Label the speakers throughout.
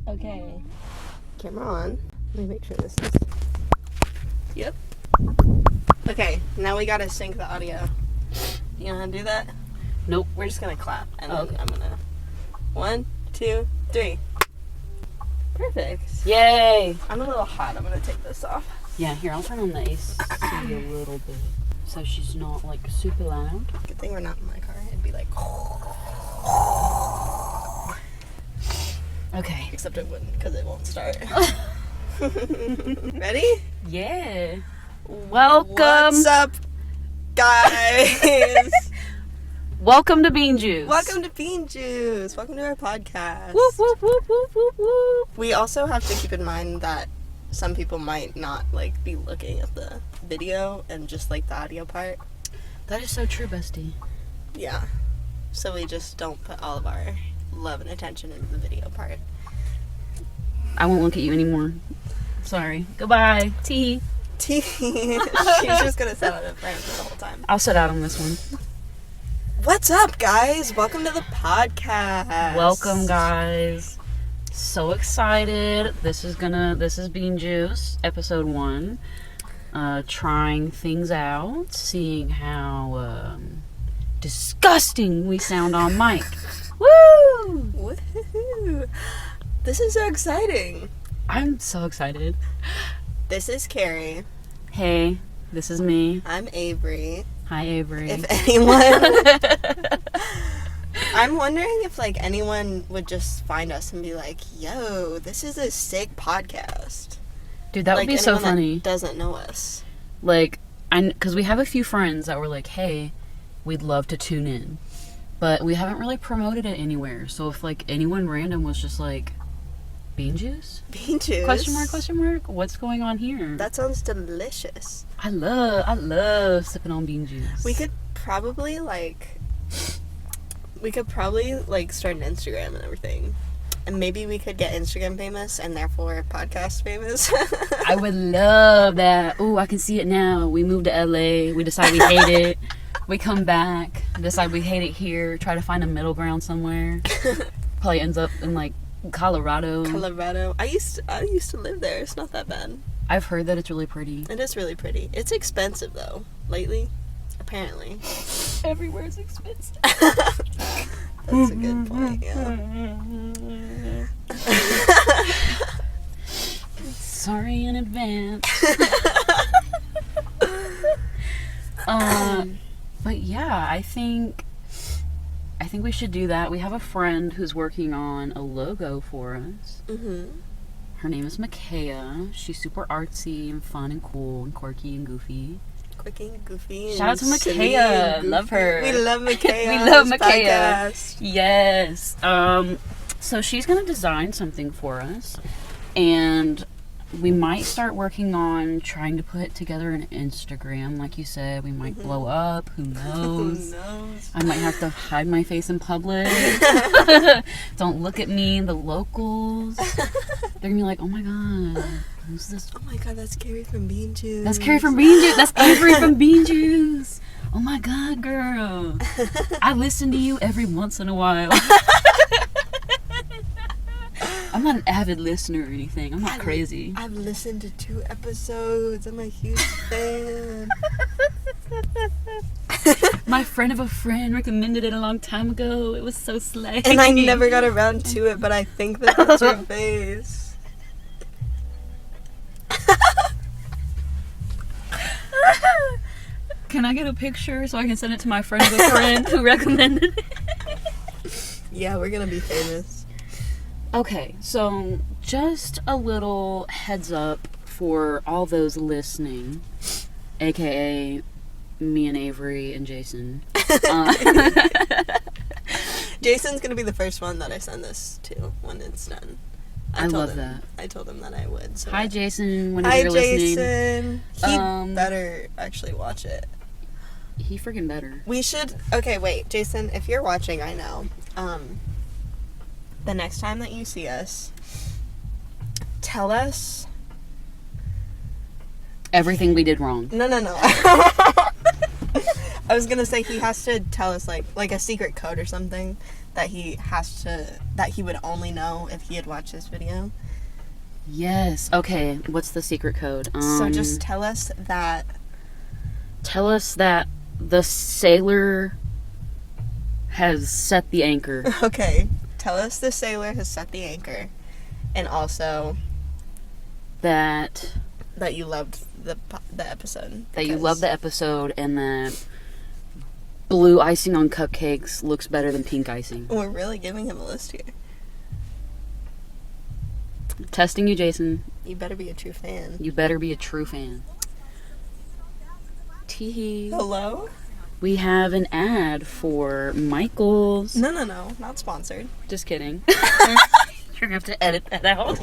Speaker 1: Okay. Camera on. Let me make sure this is... Yep. Okay, now we gotta sync the audio. You know how to do that?
Speaker 2: Nope.
Speaker 1: We're just gonna clap, and then
Speaker 2: okay.
Speaker 1: I'm gonna... 1, 2, 3. Perfect.
Speaker 2: Yay!
Speaker 1: I'm a little hot. I'm gonna take this off.
Speaker 2: Yeah, here, I'll turn on the AC a little bit. So she's not, like, super loud.
Speaker 1: Good thing we're not in my car. It'd be like...
Speaker 2: Okay.
Speaker 1: Except it wouldn't, because it won't start. Ready?
Speaker 2: Yeah. Welcome.
Speaker 1: What's up, guys?
Speaker 2: Welcome to Bean Juice.
Speaker 1: Welcome to Bean Juice. Welcome to our podcast.
Speaker 2: Whoop, whoop, whoop, whoop, whoop, whoop.
Speaker 1: We also have to keep in mind that some people might not, like, be looking at the video and just, like, the audio part.
Speaker 2: That is so true, bestie.
Speaker 1: Yeah. So we just don't put all of our love and attention into the video part.
Speaker 2: I won't look at you anymore. Sorry. Goodbye. T.
Speaker 1: She's just gonna sit on it for the whole time.
Speaker 2: I'll sit out on this one.
Speaker 1: What's up, guys? Welcome to the podcast.
Speaker 2: Welcome, guys. So excited. This is Bean Juice, episode 1. Trying things out, seeing how disgusting we sound on mic. Woo!
Speaker 1: Woohoo! This is so exciting.
Speaker 2: I'm so excited.
Speaker 1: This is Carrie.
Speaker 2: Hey, this is me.
Speaker 1: I'm Avery.
Speaker 2: Hi, Avery.
Speaker 1: If anyone... I'm wondering if, like, anyone would just find us and be like, yo, this is a sick podcast.
Speaker 2: Dude, that
Speaker 1: like,
Speaker 2: would be so
Speaker 1: anyone
Speaker 2: funny.
Speaker 1: that doesn't know us.
Speaker 2: Like, because we have a few friends that were like, hey, we'd love to tune in. But we haven't really promoted it anywhere. So if, like, anyone random was just like, Bean Juice?
Speaker 1: Bean Juice?
Speaker 2: Question mark? What's going on here?
Speaker 1: That sounds delicious.
Speaker 2: I love sipping on bean juice.
Speaker 1: We could probably, like, start an Instagram and everything. And maybe we could get Instagram famous and therefore podcast famous.
Speaker 2: I would love that. Ooh, I can see it now. We moved to LA. We decide we hate it. We come back. Decide we hate it here. Try to find a middle ground somewhere. Probably ends up in, like, Colorado.
Speaker 1: I used to live there. It's not that bad.
Speaker 2: I've heard that it's really pretty.
Speaker 1: It is really pretty. It's expensive, though, lately. Apparently.
Speaker 2: Everywhere's expensive.
Speaker 1: That's a good point, yeah.
Speaker 2: Sorry in advance. But yeah, I think we should do that. We have a friend who's working on a logo for us. Mm-hmm. Her name is Makaya. She's super artsy and fun and cool and quirky and goofy.
Speaker 1: Quirky and goofy.
Speaker 2: Shout out to Makaya. Love her.
Speaker 1: We love Makaya.
Speaker 2: We love Makaya. Yes. So she's gonna design something for us, and we might start working on trying to put together an Instagram. Like you said, we might blow up. Who knows?
Speaker 1: Who knows?
Speaker 2: I might have to hide my face in public. Don't look at me, the locals. They're gonna be like, oh my god, who's this?
Speaker 1: Oh my god, that's Carrie from Bean Juice.
Speaker 2: That's Carrie from Bean Juice. That's Avery from Bean Juice. Oh my god, girl. I listen to you every once in a while. I'm not an avid listener or anything. I'm not crazy.
Speaker 1: I've listened to 2 episodes. I'm a huge fan.
Speaker 2: My friend of a friend recommended it a long time ago. It was so slay.
Speaker 1: And I never got around to it, but I think that's your face.
Speaker 2: Can I get a picture so I can send it to my friend of a friend who recommended it?
Speaker 1: Yeah, we're gonna be famous.
Speaker 2: Okay, so just a little heads up for all those listening, aka me and Avery and Jason.
Speaker 1: Jason's gonna be the first one that I send this to when it's done.
Speaker 2: I love that.
Speaker 1: I told him that I would. So
Speaker 2: Hi, Jason. Whenever you're
Speaker 1: listening. Hi, Jason. He
Speaker 2: listening.
Speaker 1: better actually watch it.
Speaker 2: He freaking better.
Speaker 1: We should... Okay, wait. Jason, if you're watching, I know. The next time that you see us, tell us...
Speaker 2: Everything we did wrong.
Speaker 1: No. I was gonna say he has to tell us, like a secret code or something that he would only know if he had watched this video.
Speaker 2: Yes. Okay. What's the secret code?
Speaker 1: So just tell us that
Speaker 2: the sailor has set the anchor.
Speaker 1: Okay. Tell us the sailor has set the anchor, and also
Speaker 2: that
Speaker 1: you loved the episode.
Speaker 2: That you love the episode, and that blue icing on cupcakes looks better than pink icing.
Speaker 1: We're really giving him a list here.
Speaker 2: Testing you, Jason.
Speaker 1: You better be a true fan.
Speaker 2: You better be a true fan. Tee.
Speaker 1: Hello?
Speaker 2: We have an ad for Michael's.
Speaker 1: No. Not sponsored.
Speaker 2: Just kidding. You're going to have to edit that out.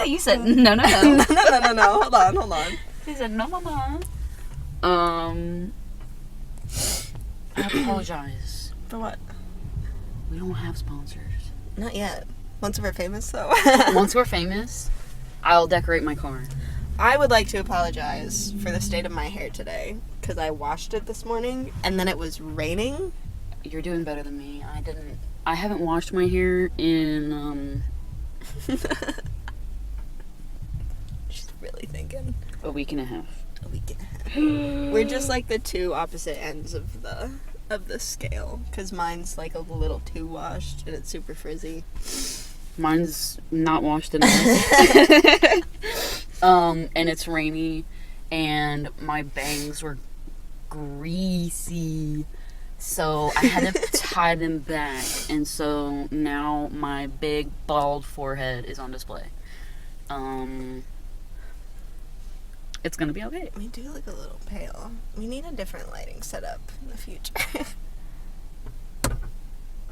Speaker 2: You said no.
Speaker 1: No. Hold on.
Speaker 2: He said no, mama. I apologize.
Speaker 1: For what?
Speaker 2: We don't have sponsors.
Speaker 1: Not yet. Once we're famous, though.
Speaker 2: Once we're famous, I'll decorate my car.
Speaker 1: I would like to apologize for the state of my hair today, because I washed it this morning, and then it was raining.
Speaker 2: You're doing better than me. I haven't washed my hair in,
Speaker 1: She's really thinking.
Speaker 2: a week and a half.
Speaker 1: We're just like the two opposite ends of the scale, because mine's like a little too washed, and it's super frizzy.
Speaker 2: Mine's not washed enough. And it's rainy, and my bangs were greasy, so I had to tie them back, and so now my big bald forehead is on display. It's gonna be okay.
Speaker 1: We do look a little pale. We need a different lighting setup in the future.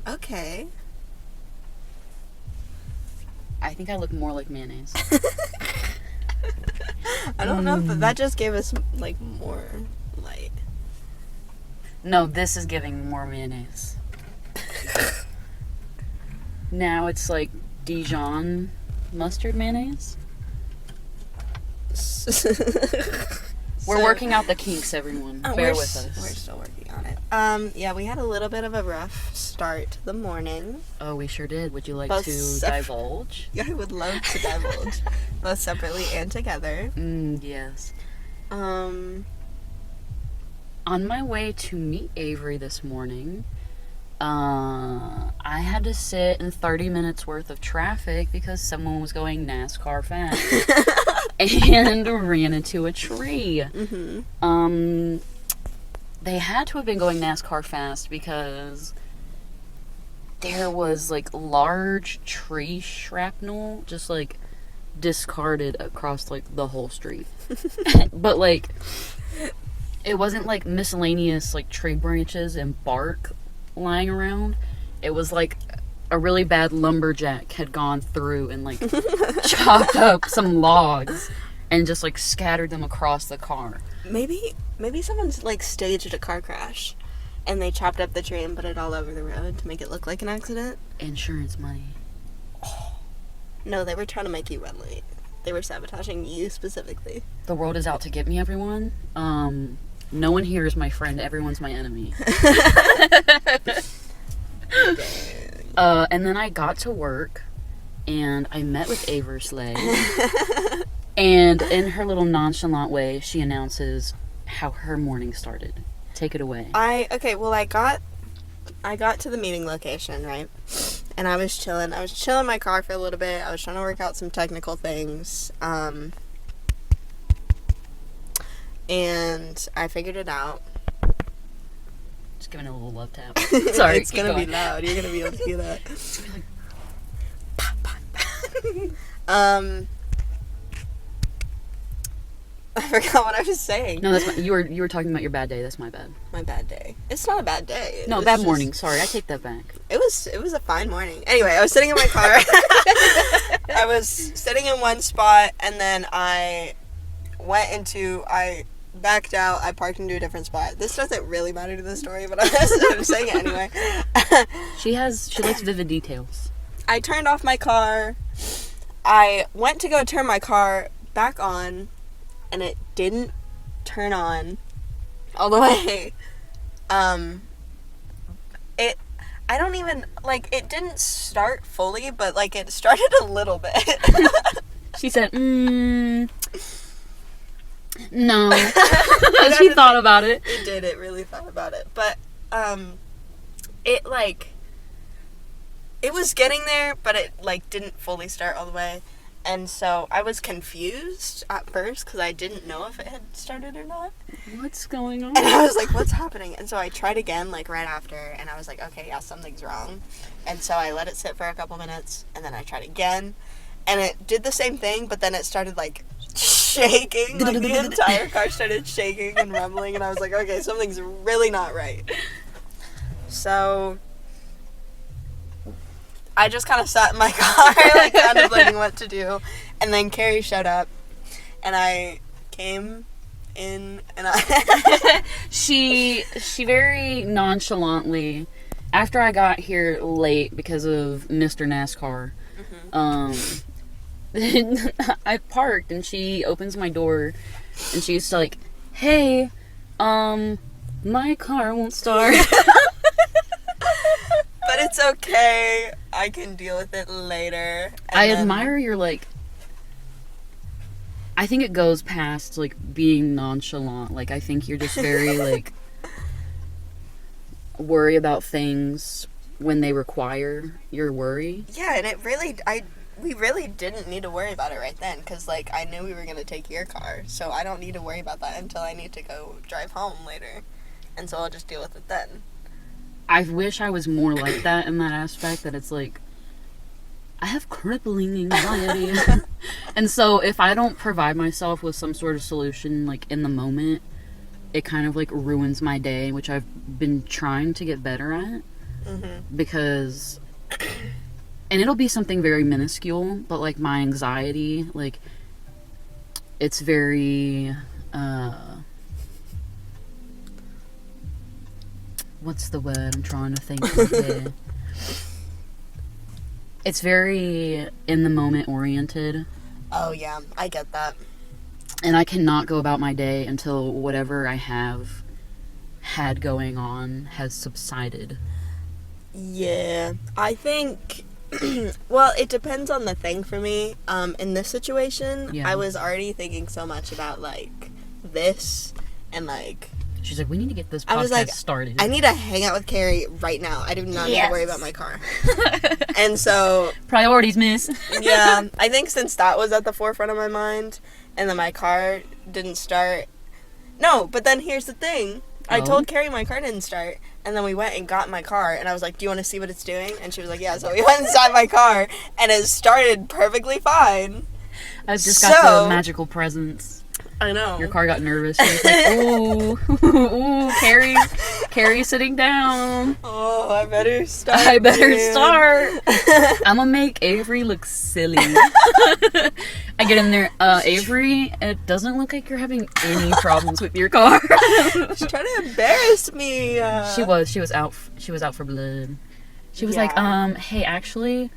Speaker 1: Okay.
Speaker 2: I think I look more like mayonnaise.
Speaker 1: I don't know if that just gave us like more light.
Speaker 2: No, this is giving more mayonnaise. Now it's like Dijon mustard mayonnaise. We're working out the kinks, everyone. Bear with us.
Speaker 1: We're still working on it. Yeah, we had a little bit of a rough start to the morning.
Speaker 2: Oh, we sure did. Would you like
Speaker 1: Both
Speaker 2: to divulge?
Speaker 1: Yeah, I would love to divulge. Both separately and together.
Speaker 2: Yes.
Speaker 1: Um,
Speaker 2: On my way to meet Avery this morning, I had to sit in 30 minutes worth of traffic because someone was going NASCAR fast and ran into a tree.
Speaker 1: Mm-hmm.
Speaker 2: They had to have been going NASCAR fast because there was like large tree shrapnel just like discarded across like the whole street. But like it wasn't like miscellaneous like tree branches and bark lying around. It was like a really bad lumberjack had gone through and like chopped up some logs and just like scattered them across the car.
Speaker 1: Maybe someone's like staged a car crash and they chopped up the tree and put it all over the road to make it look like an accident.
Speaker 2: Insurance money.
Speaker 1: No, they were trying to make you run late. They were sabotaging you specifically.
Speaker 2: The world is out to get me, everyone. No one here is my friend. Everyone's my enemy. And then I got to work, and I met with Avery. And in her little nonchalant way, she announces how her morning started. Take it away.
Speaker 1: I got to the meeting location, right? And I was chilling. I was chilling in my car for a little bit. I was trying to work out some technical things. And I figured it out.
Speaker 2: Just giving it a little love tap. Sorry.
Speaker 1: It's going to be loud. You're going to be able to hear that.
Speaker 2: It's gonna be like,
Speaker 1: I forgot what I was saying.
Speaker 2: no, that's you were talking about your bad day. That's my bad.
Speaker 1: My bad day. It's not a bad day.
Speaker 2: No, bad morning. Sorry, I take that back.
Speaker 1: It was a fine morning. Anyway, I was sitting in my car. I was sitting in one spot, and then I backed out. I parked into a different spot. This doesn't really matter to the story, but I'm saying it anyway.
Speaker 2: She likes vivid details.
Speaker 1: I turned off my car. I went to go turn my car back on, and it didn't turn on all the way. I don't even, like, it didn't start fully, but, like, it started a little bit.
Speaker 2: She said, no. She thought about it.
Speaker 1: It did. It really thought about it. But, it, like, it was getting there, but it, like, didn't fully start all the way. And so I was confused at first because I didn't know if it had started or not.
Speaker 2: What's going on?
Speaker 1: And I was like, what's happening? And so I tried again, like, right after, and I was like, okay, yeah, something's wrong. And so I let it sit for a couple minutes, and then I tried again. And it did the same thing, but then it started, like, shaking. Like, the entire car started shaking and rumbling, and I was like, okay, something's really not right. So I just kind of sat in my car, like, kind of learning what to do. And then Carrie showed up, and I came in, and I...
Speaker 2: She very nonchalantly, after I got here late because of Mr. NASCAR, I parked, and she opens my door, and she's like, hey, my car won't start.
Speaker 1: But it's okay. I can deal with it later.
Speaker 2: I admire your, like... I think it goes past, like, being nonchalant. Like, I think you're just very, like... worry about things when they require your worry.
Speaker 1: Yeah, and it really... We really didn't need to worry about it right then. Because, like, I knew we were going to take your car. So I don't need to worry about that until I need to go drive home later. And so I'll just deal with it then.
Speaker 2: I wish I was more like that in that aspect, that it's like, I have crippling anxiety. And so if I don't provide myself with some sort of solution, like, in the moment, it kind of, like, ruins my day, which I've been trying to get better at. Because, and it'll be something very minuscule, but, like, my anxiety, like, it's very, what's the word I'm trying to think of here? It's very in the moment oriented.
Speaker 1: Oh, yeah. I get that.
Speaker 2: And I cannot go about my day until whatever I have had going on has subsided.
Speaker 1: Yeah. I think... well, it depends on the thing for me. In this situation,
Speaker 2: Yeah.
Speaker 1: I was already thinking so much about, like, this and, like...
Speaker 2: She's like, we need to get this podcast
Speaker 1: I was like,
Speaker 2: started.
Speaker 1: I need to hang out with Carrie right now. I do not need to worry about my car.
Speaker 2: Yes.
Speaker 1: And so...
Speaker 2: Priorities, miss.
Speaker 1: Yeah, I think since that was at the forefront of my mind, and then my car didn't start... No, but then here's the thing. I told Carrie my car didn't start, and then we went and got my car, and I was like, do you want to see what it's doing? And she was like, yeah, so we went inside my car, and it started perfectly fine.
Speaker 2: I just got the magical presents.
Speaker 1: I know.
Speaker 2: Your car got nervous. She was like, ooh, ooh, Carrie's sitting down.
Speaker 1: Oh, I better start.
Speaker 2: I'm gonna make Avery look silly. I get in there, Avery, it doesn't look like you're having any problems with your car.
Speaker 1: She's trying to embarrass me.
Speaker 2: She was out for blood. She was like, hey, actually,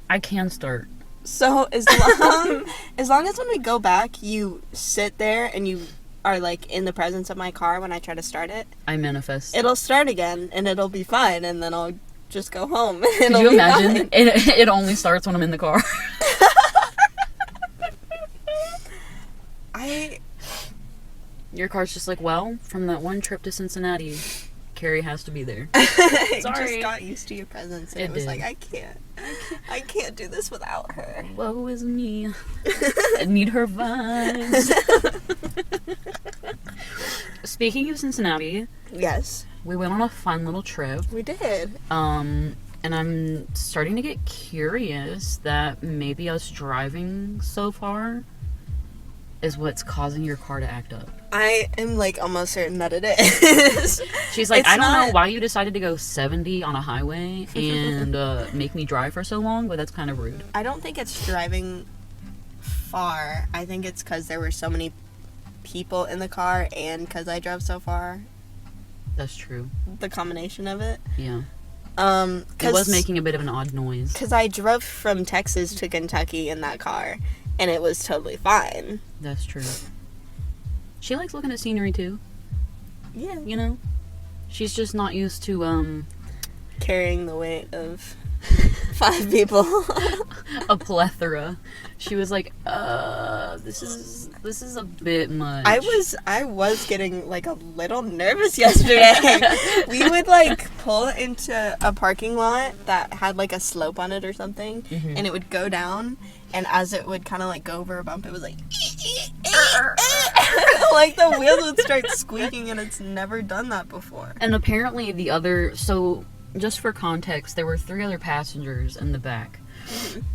Speaker 2: I can start.
Speaker 1: So as long as when we go back, you sit there and you are, like, in the presence of my car when I try to start it.
Speaker 2: I manifest.
Speaker 1: It'll start again, and it'll be fine, and then I'll just go home.
Speaker 2: Could you imagine? It only starts when I'm in the car. Your car's just like, well, from that one trip to Cincinnati, Carrie has to be there.
Speaker 1: I
Speaker 2: Sorry.
Speaker 1: just got used to your presence, and it was like, I can't do this without her.
Speaker 2: Woe is me. I need her vibes. Speaking of Cincinnati,
Speaker 1: yes,
Speaker 2: we went on a fun little trip.
Speaker 1: We did.
Speaker 2: And I'm starting to get curious that maybe us driving so far is what's causing your car to act up.
Speaker 1: I am, like, almost certain that it is.
Speaker 2: She's like, I don't know why you decided to go 70 on a highway and make me drive for so long, but that's kind of rude.
Speaker 1: I don't think it's driving far. I think it's because there were so many people in the car and because I drove so far.
Speaker 2: That's true.
Speaker 1: The combination of it.
Speaker 2: Yeah. It was making a bit of an odd noise.
Speaker 1: Because I drove from Texas to Kentucky in that car, and it was totally fine.
Speaker 2: That's true. She likes looking at scenery too.
Speaker 1: Yeah.
Speaker 2: You know? She's just not used to,
Speaker 1: carrying the weight of 5 people.
Speaker 2: A plethora. She was like, this is a bit much.
Speaker 1: I was getting like a little nervous yesterday. We would like pull into a parking lot that had like a slope on it or something, and it would go down, and as it would kind of like go over a bump, it was like like the wheels would start squeaking, and it's never done that before.
Speaker 2: And apparently so just for context, there were 3 other passengers in the back.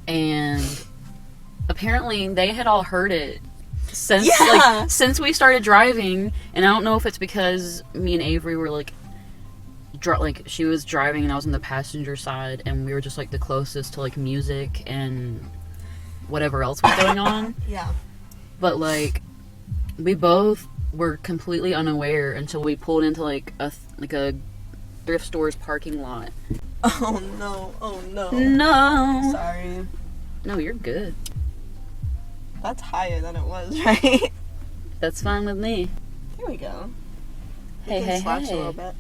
Speaker 2: And apparently they had all heard it since we started driving, and I don't know if it's because me and Avery were like she was driving and I was on the passenger side, and we were just like the closest to like music and whatever else was going on.
Speaker 1: Yeah.
Speaker 2: But like we both were completely unaware until we pulled into like a thrift store's parking lot.
Speaker 1: Oh no.
Speaker 2: No.
Speaker 1: Sorry.
Speaker 2: No, you're good.
Speaker 1: That's higher than it was, right?
Speaker 2: That's fine with me.
Speaker 1: Here we go.
Speaker 2: Hey.
Speaker 1: A little bit.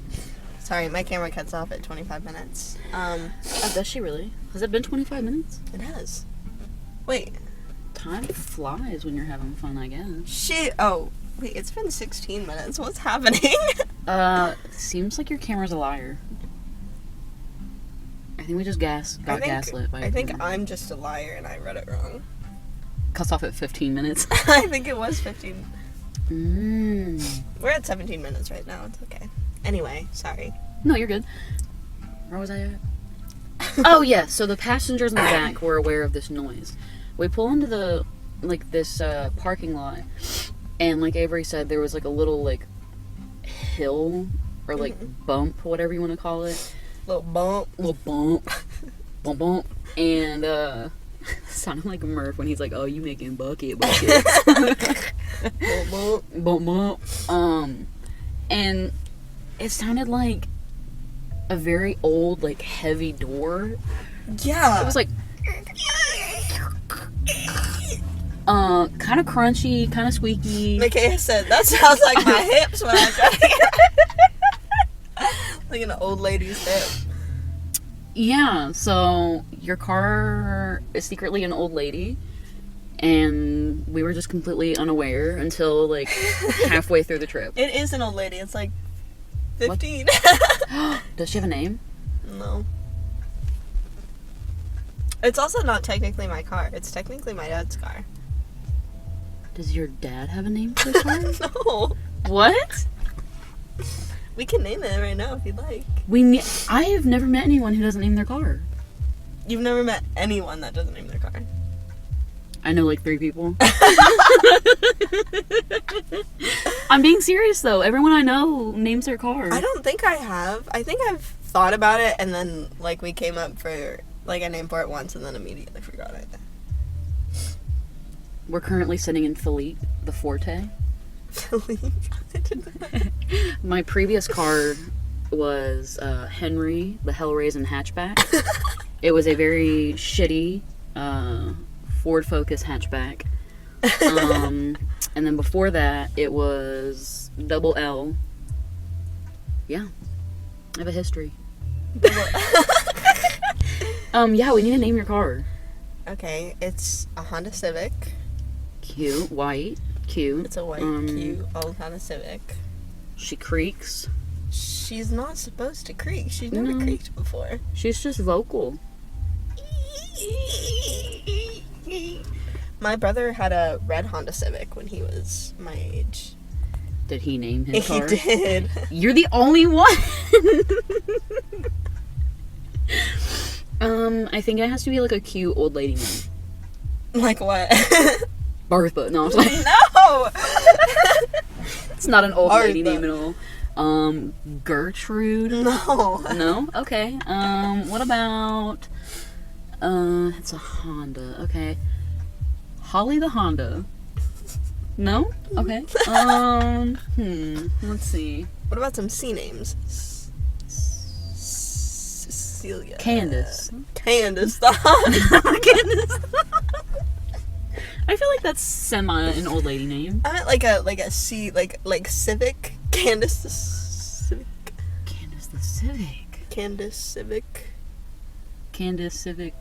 Speaker 1: Sorry, my camera cuts off at 25 minutes.
Speaker 2: Oh, does she really? Has it been 25 minutes?
Speaker 1: It has. Wait.
Speaker 2: Time flies when you're having fun, I guess.
Speaker 1: Oh, wait, it's been 16 minutes. What's happening?
Speaker 2: Seems like your camera's a liar. I think we just got gaslit by
Speaker 1: I think I'm just a liar and I read it wrong.
Speaker 2: Cuts off at 15 minutes.
Speaker 1: I think it was 15.
Speaker 2: Mm.
Speaker 1: We're at 17 minutes right now. It's okay. Anyway, sorry.
Speaker 2: No, you're good. Where was I at? Oh, yeah. So the passengers in the back were aware of this noise. We pull into this parking lot, and like Avery said, there was like a little like hill or like bump, whatever you want to call it.
Speaker 1: Little bump.
Speaker 2: Bump. And sounded like Murph when he's like, "Oh, you making buckets." Bump. And it sounded like a very old, like heavy door.
Speaker 1: Yeah.
Speaker 2: It was like kind of crunchy, kind of squeaky.
Speaker 1: Micaiah said, that sounds like my hips when I try to get like an old lady's hip.
Speaker 2: Yeah, so your car is secretly an old lady, and we were just completely unaware until like halfway through the trip.
Speaker 1: It is an old lady. It's like 15.
Speaker 2: Does she have a name?
Speaker 1: No. It's also not technically my car. It's technically my dad's car.
Speaker 2: Does your dad have a name for the car?
Speaker 1: No.
Speaker 2: What?
Speaker 1: We can name it right now if you'd like.
Speaker 2: I have never met anyone who doesn't name their car.
Speaker 1: You've never met anyone that doesn't name their car.
Speaker 2: I know like 3 people. I'm being serious though. Everyone I know names their car.
Speaker 1: I don't think I have. I think I've thought about it, and then like we came up for like a name for it once and then immediately forgot it.
Speaker 2: We're currently sitting in Philippe, the Forte.
Speaker 1: Philippe?
Speaker 2: My previous car was Henry, the Hellraisin hatchback. It was a very shitty Ford Focus hatchback. And then before that, it was Double L. Yeah. I have a history. Yeah, we need to name your car.
Speaker 1: Okay, it's a Honda Civic.
Speaker 2: Cute, white, cute.
Speaker 1: It's a white, cute, old Honda Civic.
Speaker 2: She creaks.
Speaker 1: She's not supposed to creak. She's never creaked before.
Speaker 2: She's just vocal.
Speaker 1: My brother had a red Honda Civic when he was my age.
Speaker 2: Did he name his car?
Speaker 1: He did.
Speaker 2: You're the only one. I think it has to be like a cute old lady name.
Speaker 1: Like what?
Speaker 2: Bertha. No, I'm like,
Speaker 1: no.
Speaker 2: It's not an old
Speaker 1: Bertha.
Speaker 2: lady name at all. Gertrude.
Speaker 1: No.
Speaker 2: No. Okay. What about? It's a Honda. Okay. Holly the Honda. No. Okay. Let's see.
Speaker 1: What about some C names? Cecilia.
Speaker 2: Candace.
Speaker 1: Candace the Honda.
Speaker 2: Candace. I feel like that's semi an old lady name.
Speaker 1: I meant like a C, like Civic. Candace the Civic.
Speaker 2: Candace the Civic.
Speaker 1: Candace Civic.
Speaker 2: Candace Civic.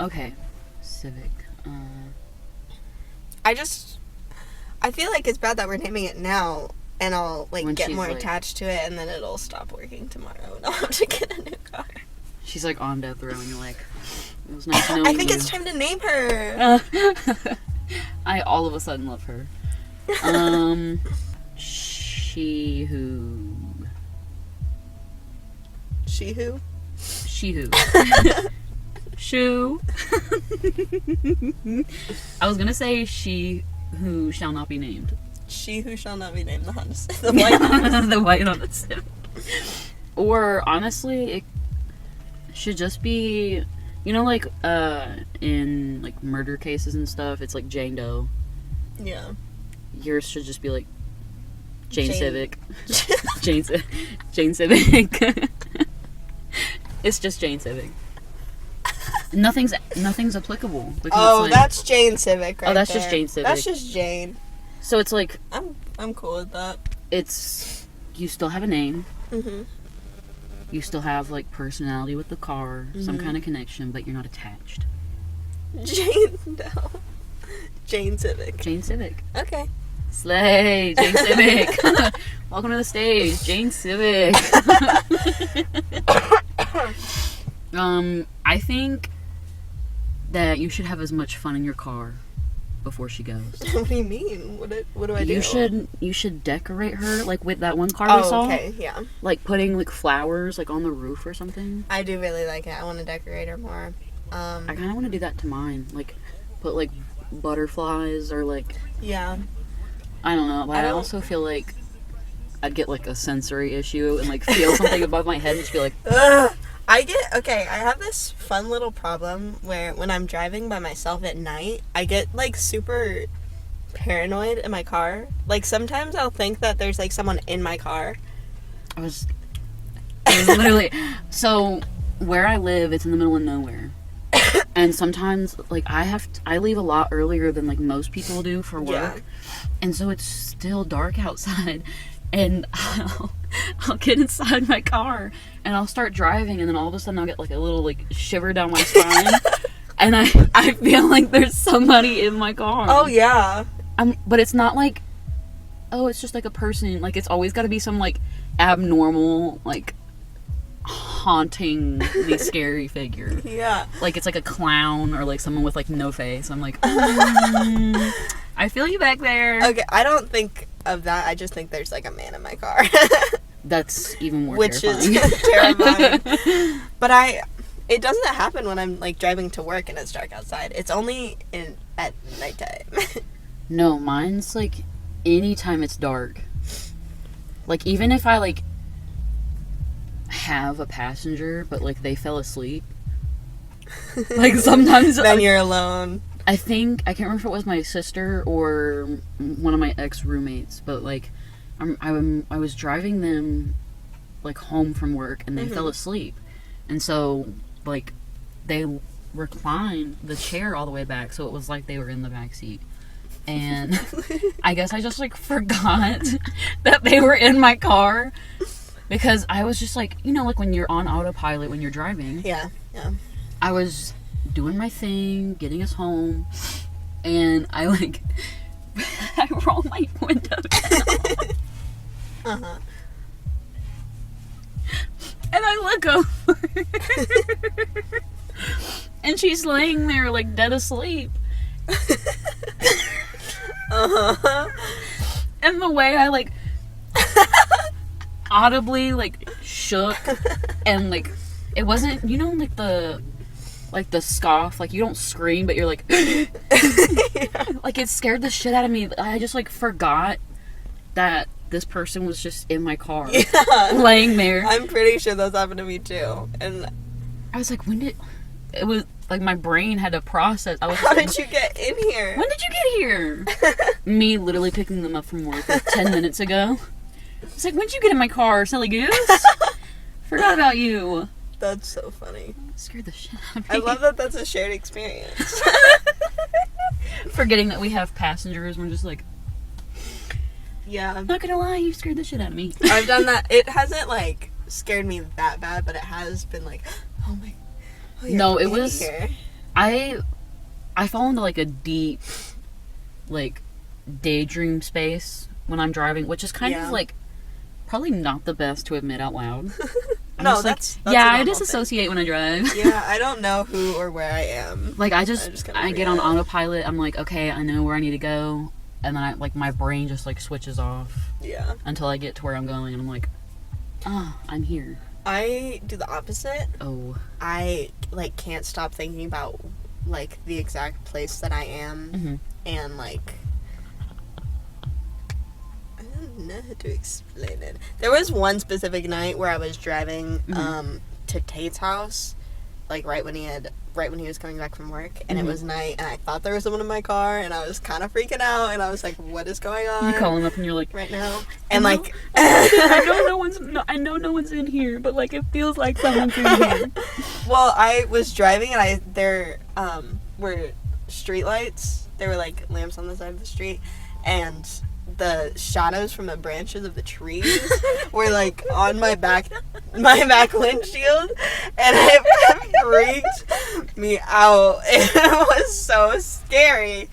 Speaker 2: Okay. Civic.
Speaker 1: I feel like it's bad that we're naming it now, and I'll like
Speaker 2: When
Speaker 1: get
Speaker 2: she's,
Speaker 1: more
Speaker 2: like-
Speaker 1: attached to it, and then it'll stop working tomorrow, and I'll have to get a new car.
Speaker 2: She's like on death row, and you're like, it was nice knowing
Speaker 1: I think
Speaker 2: you.
Speaker 1: it's time to name her.
Speaker 2: I all of a sudden love her. She who.
Speaker 1: She who?
Speaker 2: She who. Shoo. I was gonna say she who shall not be named.
Speaker 1: She who shall not be named, the Honda Civic. The white Honda
Speaker 2: The white Honda Civic. Or honestly, it should just be, you know, like in like murder cases and stuff. It's like Jane Doe.
Speaker 1: Yeah.
Speaker 2: Yours should just be like Jane
Speaker 1: Jane.
Speaker 2: Civic. Jane Civic. It's just Jane Civic. Nothing's applicable. Because
Speaker 1: Oh,
Speaker 2: it's like,
Speaker 1: that's Jane Civic right
Speaker 2: that's
Speaker 1: there.
Speaker 2: just Jane Civic.
Speaker 1: That's just Jane.
Speaker 2: so it's like
Speaker 1: I'm cool with that.
Speaker 2: it's you still have a name.
Speaker 1: Mm-hmm.
Speaker 2: You still have like personality with the car, some
Speaker 1: Mhm.
Speaker 2: kind of connection, but you're not attached.
Speaker 1: Jane, no. Jane Civic.
Speaker 2: Jane Civic.
Speaker 1: Okay.
Speaker 2: Slay, Jane Civic. Welcome to the stage, Jane Civic. I think that you should have as much fun in your car before she goes.
Speaker 1: What do you mean? What do I do?
Speaker 2: You should decorate her like with that one car we saw.
Speaker 1: Oh, okay, yeah.
Speaker 2: Like putting like flowers like on the roof or something.
Speaker 1: I do really like it. I want to decorate her more.
Speaker 2: I kind of want to do that to mine. Like put like butterflies or like
Speaker 1: Yeah.
Speaker 2: I don't know. But I also feel like I'd get like a sensory issue and like feel something above my head and just be like,
Speaker 1: Ugh. I have this fun little problem where when I'm driving by myself at night, I get like super paranoid in my car. Like sometimes I'll think that there's like someone in my car.
Speaker 2: I was literally so where I live. It's in the middle of nowhere, and sometimes like I leave a lot earlier than like most people do for work,
Speaker 1: Yeah.
Speaker 2: and so it's still dark outside, and I'll get inside my car and I'll start driving, and then all of a sudden I'll get like a little like shiver down my spine, and I feel like there's somebody in my car.
Speaker 1: Oh yeah.
Speaker 2: But it's not like, oh, it's just like a person. Like, it's always got to be some like abnormal, like hauntingly scary figure.
Speaker 1: Yeah.
Speaker 2: Like it's like a clown or like someone with like no face. I'm like, I feel you back there.
Speaker 1: Okay, I don't think of that. I just think there's like a man in my car.
Speaker 2: That's even more
Speaker 1: Which
Speaker 2: terrifying.
Speaker 1: is terrifying. But it doesn't happen when I'm like driving to work and it's dark outside. It's only at nighttime.
Speaker 2: No, mine's like anytime it's dark. Like even if I like have a passenger but like they fell asleep. Like sometimes
Speaker 1: Then you're alone.
Speaker 2: I think I can't remember if it was my sister or one of my ex roommates, but like I was driving them like home from work and they fell asleep, and so like they reclined the chair all the way back, so it was like they were in the back seat. And I guess I just like forgot that they were in my car because I was just like, you know, like when you're on autopilot when you're driving.
Speaker 1: Yeah.
Speaker 2: I was doing my thing, getting us home, and I like I roll my window down.
Speaker 1: Uh-huh.
Speaker 2: And I look over and she's laying there like dead asleep.
Speaker 1: Uh-huh.
Speaker 2: And the way I like audibly like shook and like it wasn't, you know, like the scoff, like you don't scream but you're like like it scared the shit out of me. I just like forgot that this person was just in my car laying there.
Speaker 1: I'm pretty sure that's happened to me too. And
Speaker 2: I was like, it was like my brain had to process. I was
Speaker 1: how
Speaker 2: like,
Speaker 1: did you get in here?
Speaker 2: when did you get here? Me literally picking them up from work like 10 minutes ago. It's like, when did you get in my car, silly goose? Forgot about you.
Speaker 1: That's so funny.
Speaker 2: Scared the shit out of me.
Speaker 1: I love that that's a shared experience.
Speaker 2: Forgetting that we have passengers. We're just like,
Speaker 1: Yeah.
Speaker 2: I'm not gonna lie, you scared the shit out of me.
Speaker 1: I've done that. It hasn't, like, scared me that bad, but it has been like, oh my... Oh,
Speaker 2: No, it was...
Speaker 1: Here.
Speaker 2: I fall into, like, a deep, like, daydream space when I'm driving, which is kind of, like, probably not the best to admit out loud.
Speaker 1: No,
Speaker 2: that's
Speaker 1: yeah,
Speaker 2: I disassociate when I drive.
Speaker 1: Yeah, I don't know who or where I am.
Speaker 2: Like, I get on autopilot. I'm like, okay, I know where I need to go. And then, my brain just, like, switches off.
Speaker 1: Yeah.
Speaker 2: Until I get to where I'm going. And I'm like, oh, I'm here.
Speaker 1: I do the opposite.
Speaker 2: Oh.
Speaker 1: I, like, can't stop thinking about, like, the exact place that I am.
Speaker 2: Mm-hmm.
Speaker 1: And, like... I don't know how to explain it. There was one specific night where I was driving to Tate's house, like right when he was coming back from work, and it was night, and I thought there was someone in my car, and I was kind of freaking out, and I was like, "What is going on?"
Speaker 2: You call him up, and you're like,
Speaker 1: "Right now," and like,
Speaker 2: I know no one's in here, but like it feels like someone's in here.
Speaker 1: Well, I was driving, and there were street lights. There were like lamps on the side of the street, and the shadows from the branches of the trees were like on my back windshield, and it freaked me out. It was so scary.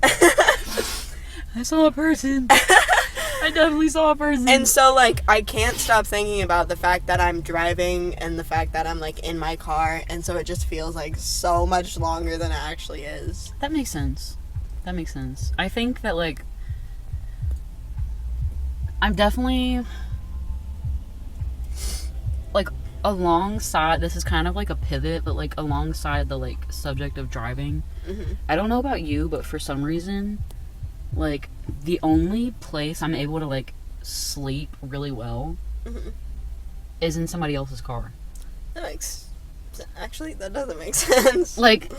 Speaker 2: I saw a person. I definitely saw a person.
Speaker 1: And so, like, I can't stop thinking about the fact that I'm driving and the fact that I'm, like, in my car, and so it just feels like so much longer than it actually is.
Speaker 2: That makes sense. I think that, like, I'm definitely, like, alongside, this is kind of like a pivot, but, like, alongside the, like, subject of driving, I don't know about you, but for some reason, like, the only place I'm able to, like, sleep really well is in somebody else's car.
Speaker 1: Actually, that doesn't make sense.
Speaker 2: Like,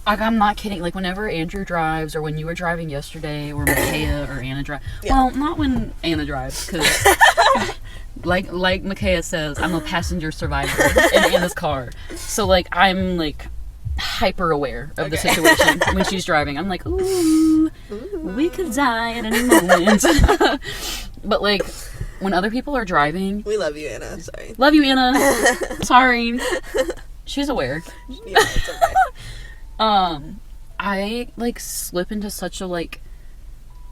Speaker 2: I'm not kidding. Like, whenever Andrew drives, or when you were driving yesterday, or Micaiah or Anna drive. Yeah. Well, not when Anna drives, because, like Micaiah says, I'm a passenger survivor in Anna's car. So, like, I'm, like, hyper aware of the situation when she's driving. I'm like, ooh, we could die at any moment. But, like, when other people are driving...
Speaker 1: We love you, Anna. Sorry.
Speaker 2: Love you, Anna. Sorry. She's aware.
Speaker 1: Yeah, it's okay.
Speaker 2: I, like, slip into such a, like,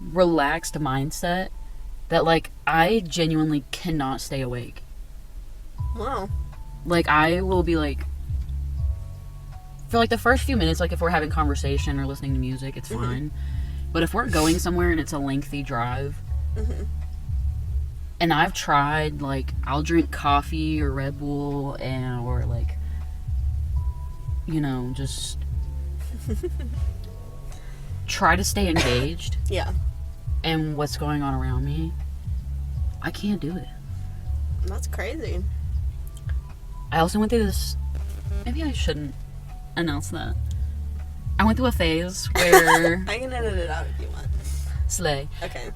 Speaker 2: relaxed mindset that, like, I genuinely cannot stay awake.
Speaker 1: Wow.
Speaker 2: Like, I will be, like, for, like, the first few minutes, like, if we're having conversation or listening to music, it's fine. But if we're going somewhere and it's a lengthy drive, and I've tried, like, I'll drink coffee or Red Bull or, like, you know, just... try to stay engaged.
Speaker 1: Yeah.
Speaker 2: And what's going on around me. I can't do it.
Speaker 1: That's crazy.
Speaker 2: I also went through this... Maybe I shouldn't announce that. I went through a phase where...
Speaker 1: I can edit it out if you want.
Speaker 2: Slay.
Speaker 1: Okay.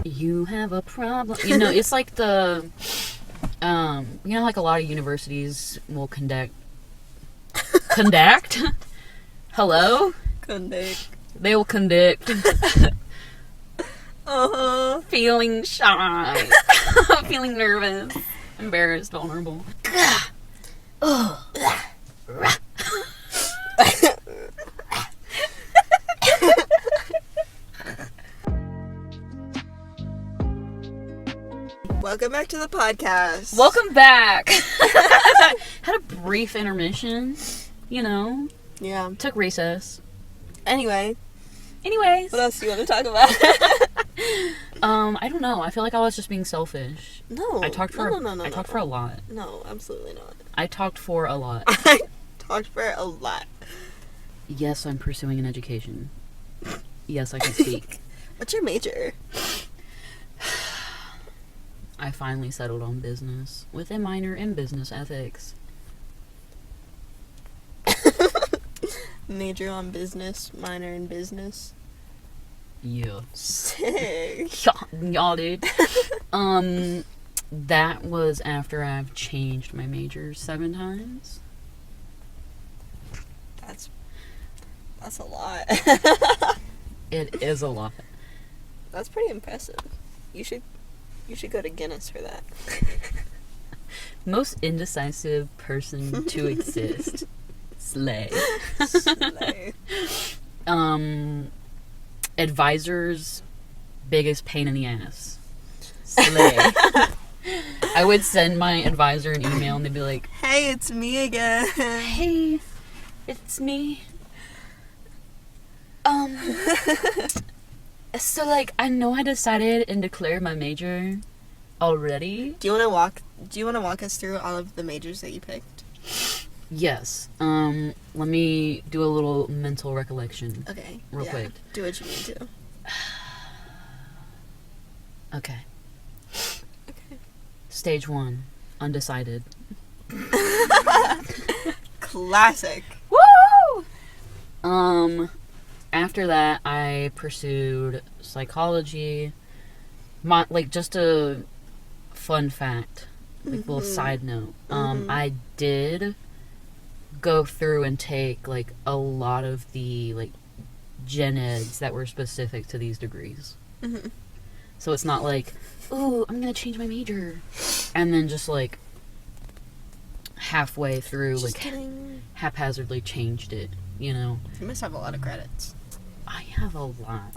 Speaker 2: You have a problem. You know, it's like the... you know, like a lot of universities will conduct? Hello?
Speaker 1: Conduct.
Speaker 2: They will conduct. Feeling shy. Feeling nervous. Embarrassed, vulnerable.
Speaker 1: Welcome back to the podcast.
Speaker 2: Welcome back. Had a brief intermission, you know.
Speaker 1: Yeah.
Speaker 2: Took recess.
Speaker 1: Anyways.
Speaker 2: What
Speaker 1: else do you want to talk about?
Speaker 2: I don't know. I feel like I was just being selfish.
Speaker 1: No.
Speaker 2: I talked for I talked for a lot.
Speaker 1: No, absolutely not.
Speaker 2: I talked for a lot.
Speaker 1: I talked for a lot.
Speaker 2: Yes, I'm pursuing an education. Yes, I can speak.
Speaker 1: What's your major?
Speaker 2: I finally settled on business with a minor in business ethics.
Speaker 1: Major on business, minor in business.
Speaker 2: Yeah.
Speaker 1: Sick.
Speaker 2: Y'all, dude. That was after I've changed my major 7 times.
Speaker 1: That's a lot.
Speaker 2: It is a lot.
Speaker 1: That's pretty impressive. You should go to Guinness for that.
Speaker 2: Most indecisive person to exist. Slay.
Speaker 1: Slay.
Speaker 2: Advisor's biggest pain in the ass. Slay. I would send my advisor an email and they'd be like,
Speaker 1: Hey, it's me again.
Speaker 2: hey, it's me. So like, I know I decided and declared my major already.
Speaker 1: Do you want to walk us through all of the majors that you picked?
Speaker 2: Yes. Let me do a little mental recollection.
Speaker 1: Okay.
Speaker 2: Real quick.
Speaker 1: Do what you need to.
Speaker 2: Okay. Stage 1, undecided.
Speaker 1: Classic.
Speaker 2: Woo! After that, I pursued psychology. Just a fun fact, little side note. I did go through and take, a lot of the, gen eds that were specific to these degrees.
Speaker 1: Mm-hmm.
Speaker 2: So it's not like, ooh, I'm gonna change my major. And then just, halfway through, haphazardly changed it, you know?
Speaker 1: You must have a lot of credits.
Speaker 2: I have a lot.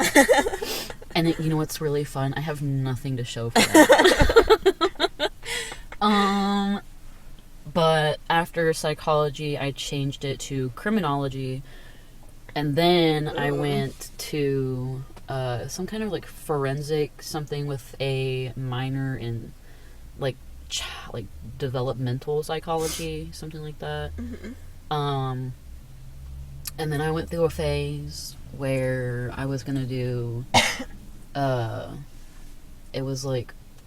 Speaker 2: And you know what's really fun? I have nothing to show for that. But after psychology, I changed it to criminology. And then I went to some kind of forensic something with a minor in developmental psychology, something like that. Mm-hmm. And then I went through a phase where I was gonna do it was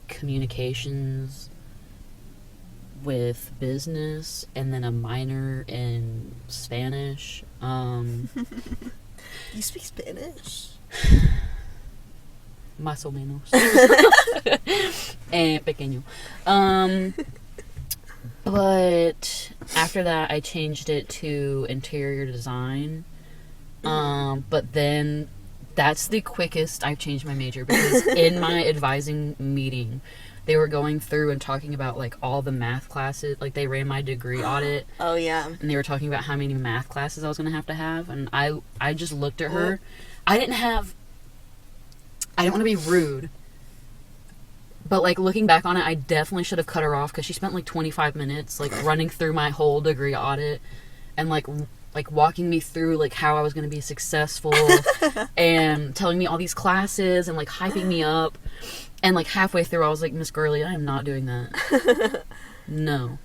Speaker 2: communications with business, and then a minor in Spanish.
Speaker 1: You speak Spanish?
Speaker 2: Más o menos. Pequeño. But after that, I changed it to interior design. But then that's the quickest I've changed my major, because in my advising meeting, they were going through and talking about all the math classes. They ran my degree audit.
Speaker 1: Oh yeah.
Speaker 2: And they were talking about how many math classes I was going to have. And I just looked at her. I didn't want to be rude, but looking back on it, I definitely should have cut her off, because she spent 25 minutes running through my whole degree audit and walking me through how I was going to be successful and telling me all these classes and hyping me up. And halfway through, I was like, Miss Gurley, I am not doing that. No.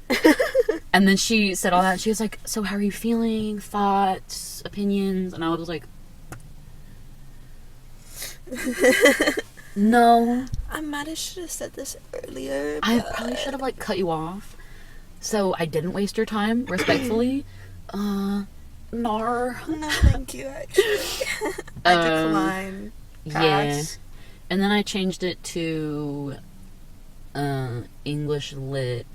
Speaker 2: And then she said all that, and she was like, so how are you feeling? Thoughts? Opinions? And I was like, no.
Speaker 1: I might have should have said this earlier. But...
Speaker 2: I probably should have cut you off, so I didn't waste your time, respectfully. Nar.
Speaker 1: No, thank you. Actually, I decline.
Speaker 2: Yeah, and then I changed it to English Lit.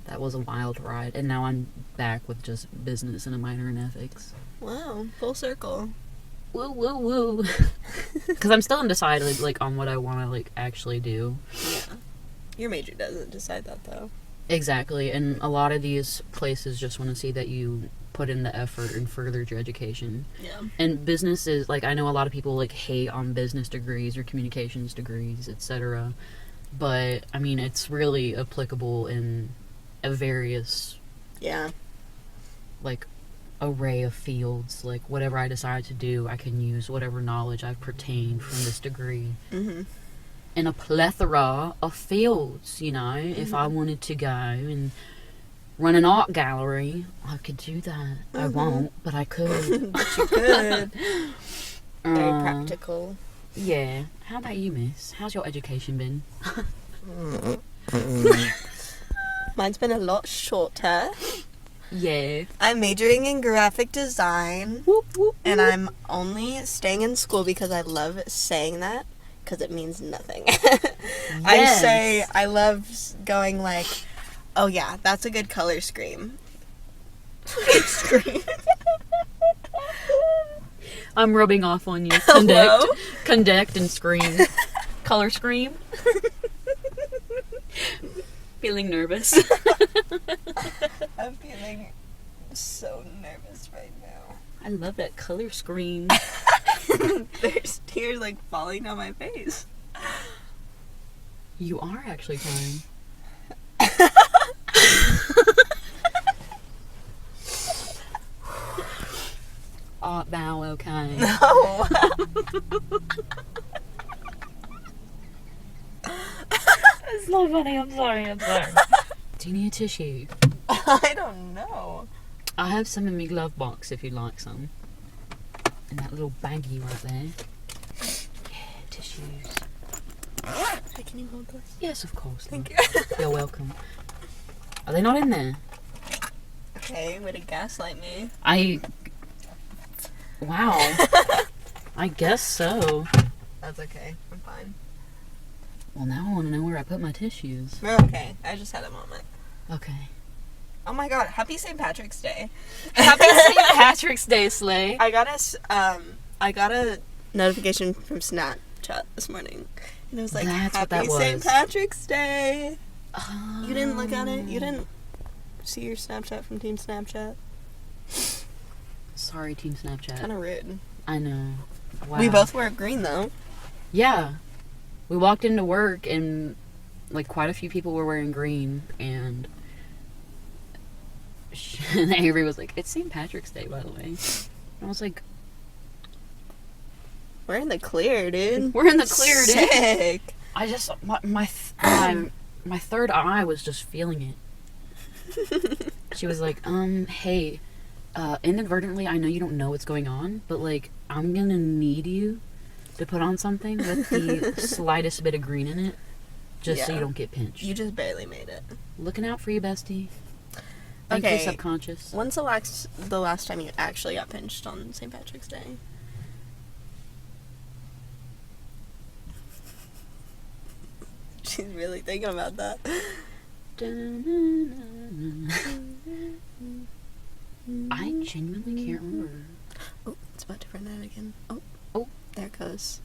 Speaker 2: That was a wild ride, and now I'm back with just business and a minor in ethics.
Speaker 1: Wow, full circle.
Speaker 2: Woo woo woo. Because I'm still undecided on what I want to actually do.
Speaker 1: Yeah, your major doesn't decide that though.
Speaker 2: Exactly, and a lot of these places just want to see that you put in the effort and furthered your education.
Speaker 1: Yeah.
Speaker 2: And business is I know a lot of people hate on business degrees or communications degrees, etc. But I mean, it's really applicable in a various array of fields. Whatever I decide to do, I can use whatever knowledge I've pertained from this degree in a plethora of fields. If I wanted to go and run an art gallery, I could do that. I won't, but I could.
Speaker 1: But you could. Very practical.
Speaker 2: Yeah. How about you, miss? How's your education been?
Speaker 1: Mine's been a lot shorter.
Speaker 2: Yeah.
Speaker 1: I'm majoring in graphic design.
Speaker 2: Whoop, whoop,
Speaker 1: and I'm only staying in school because I love saying that, because it means nothing.
Speaker 2: Yes.
Speaker 1: I love going oh yeah, that's a good color scheme. Scream.
Speaker 2: I'm rubbing off on you.
Speaker 1: Hello?
Speaker 2: Conduct and scream. Color scream. Feeling nervous.
Speaker 1: I'm feeling so nervous right now.
Speaker 2: I love that color scream.
Speaker 1: There's tears like falling down my face.
Speaker 2: You are actually crying. Art thou okay?
Speaker 1: No.
Speaker 2: It's not funny. I'm sorry. Do you need a tissue?
Speaker 1: I don't know.
Speaker 2: I have some in my glove box if you'd like some. In that little baggie right there. Yeah, tissues.
Speaker 1: Hey, can you hold this?
Speaker 2: Yes, of course.
Speaker 1: Thank you.
Speaker 2: You're welcome. Are they not in there?
Speaker 1: Okay, way to gaslight me.
Speaker 2: Wow. I guess so.
Speaker 1: That's okay. I'm fine.
Speaker 2: Well, now I want to know where I put my tissues.
Speaker 1: We're okay. I just had a moment.
Speaker 2: Okay.
Speaker 1: Oh my god, happy St. Patrick's Day.
Speaker 2: Happy St. Patrick's Day, Slay.
Speaker 1: I got a notification from Snapchat this morning. And it was like,
Speaker 2: That's what
Speaker 1: happy
Speaker 2: that
Speaker 1: St.
Speaker 2: was.
Speaker 1: Patrick's Day.
Speaker 2: Oh.
Speaker 1: You didn't look at it? You didn't see your Snapchat from Team Snapchat?
Speaker 2: Sorry, Team Snapchat.
Speaker 1: Kind of rude.
Speaker 2: I know. Wow.
Speaker 1: We both wear green though.
Speaker 2: Yeah. We walked into work and like quite a few people were wearing green and Avery was like, "It's St. Patrick's Day, by the way." And I was like,
Speaker 1: We're in the clear, dude.
Speaker 2: "We're in the clear, dude."
Speaker 1: Sick.
Speaker 2: I just my third eye was just feeling it. She was like, hey, inadvertently, I know you don't know what's going on, but like, I'm gonna need you to put on something with the slightest bit of green in it, just so
Speaker 1: Yeah.
Speaker 2: you don't get pinched.
Speaker 1: You just barely made it.
Speaker 2: Looking out for you, bestie. Thank
Speaker 1: Okay.
Speaker 2: you, subconscious.
Speaker 1: When's the last time you actually got pinched on St. Patrick's Day? She's really thinking about that.
Speaker 2: I genuinely can't remember.
Speaker 1: Oh, it's about to run out again.
Speaker 2: Oh.
Speaker 1: There it goes.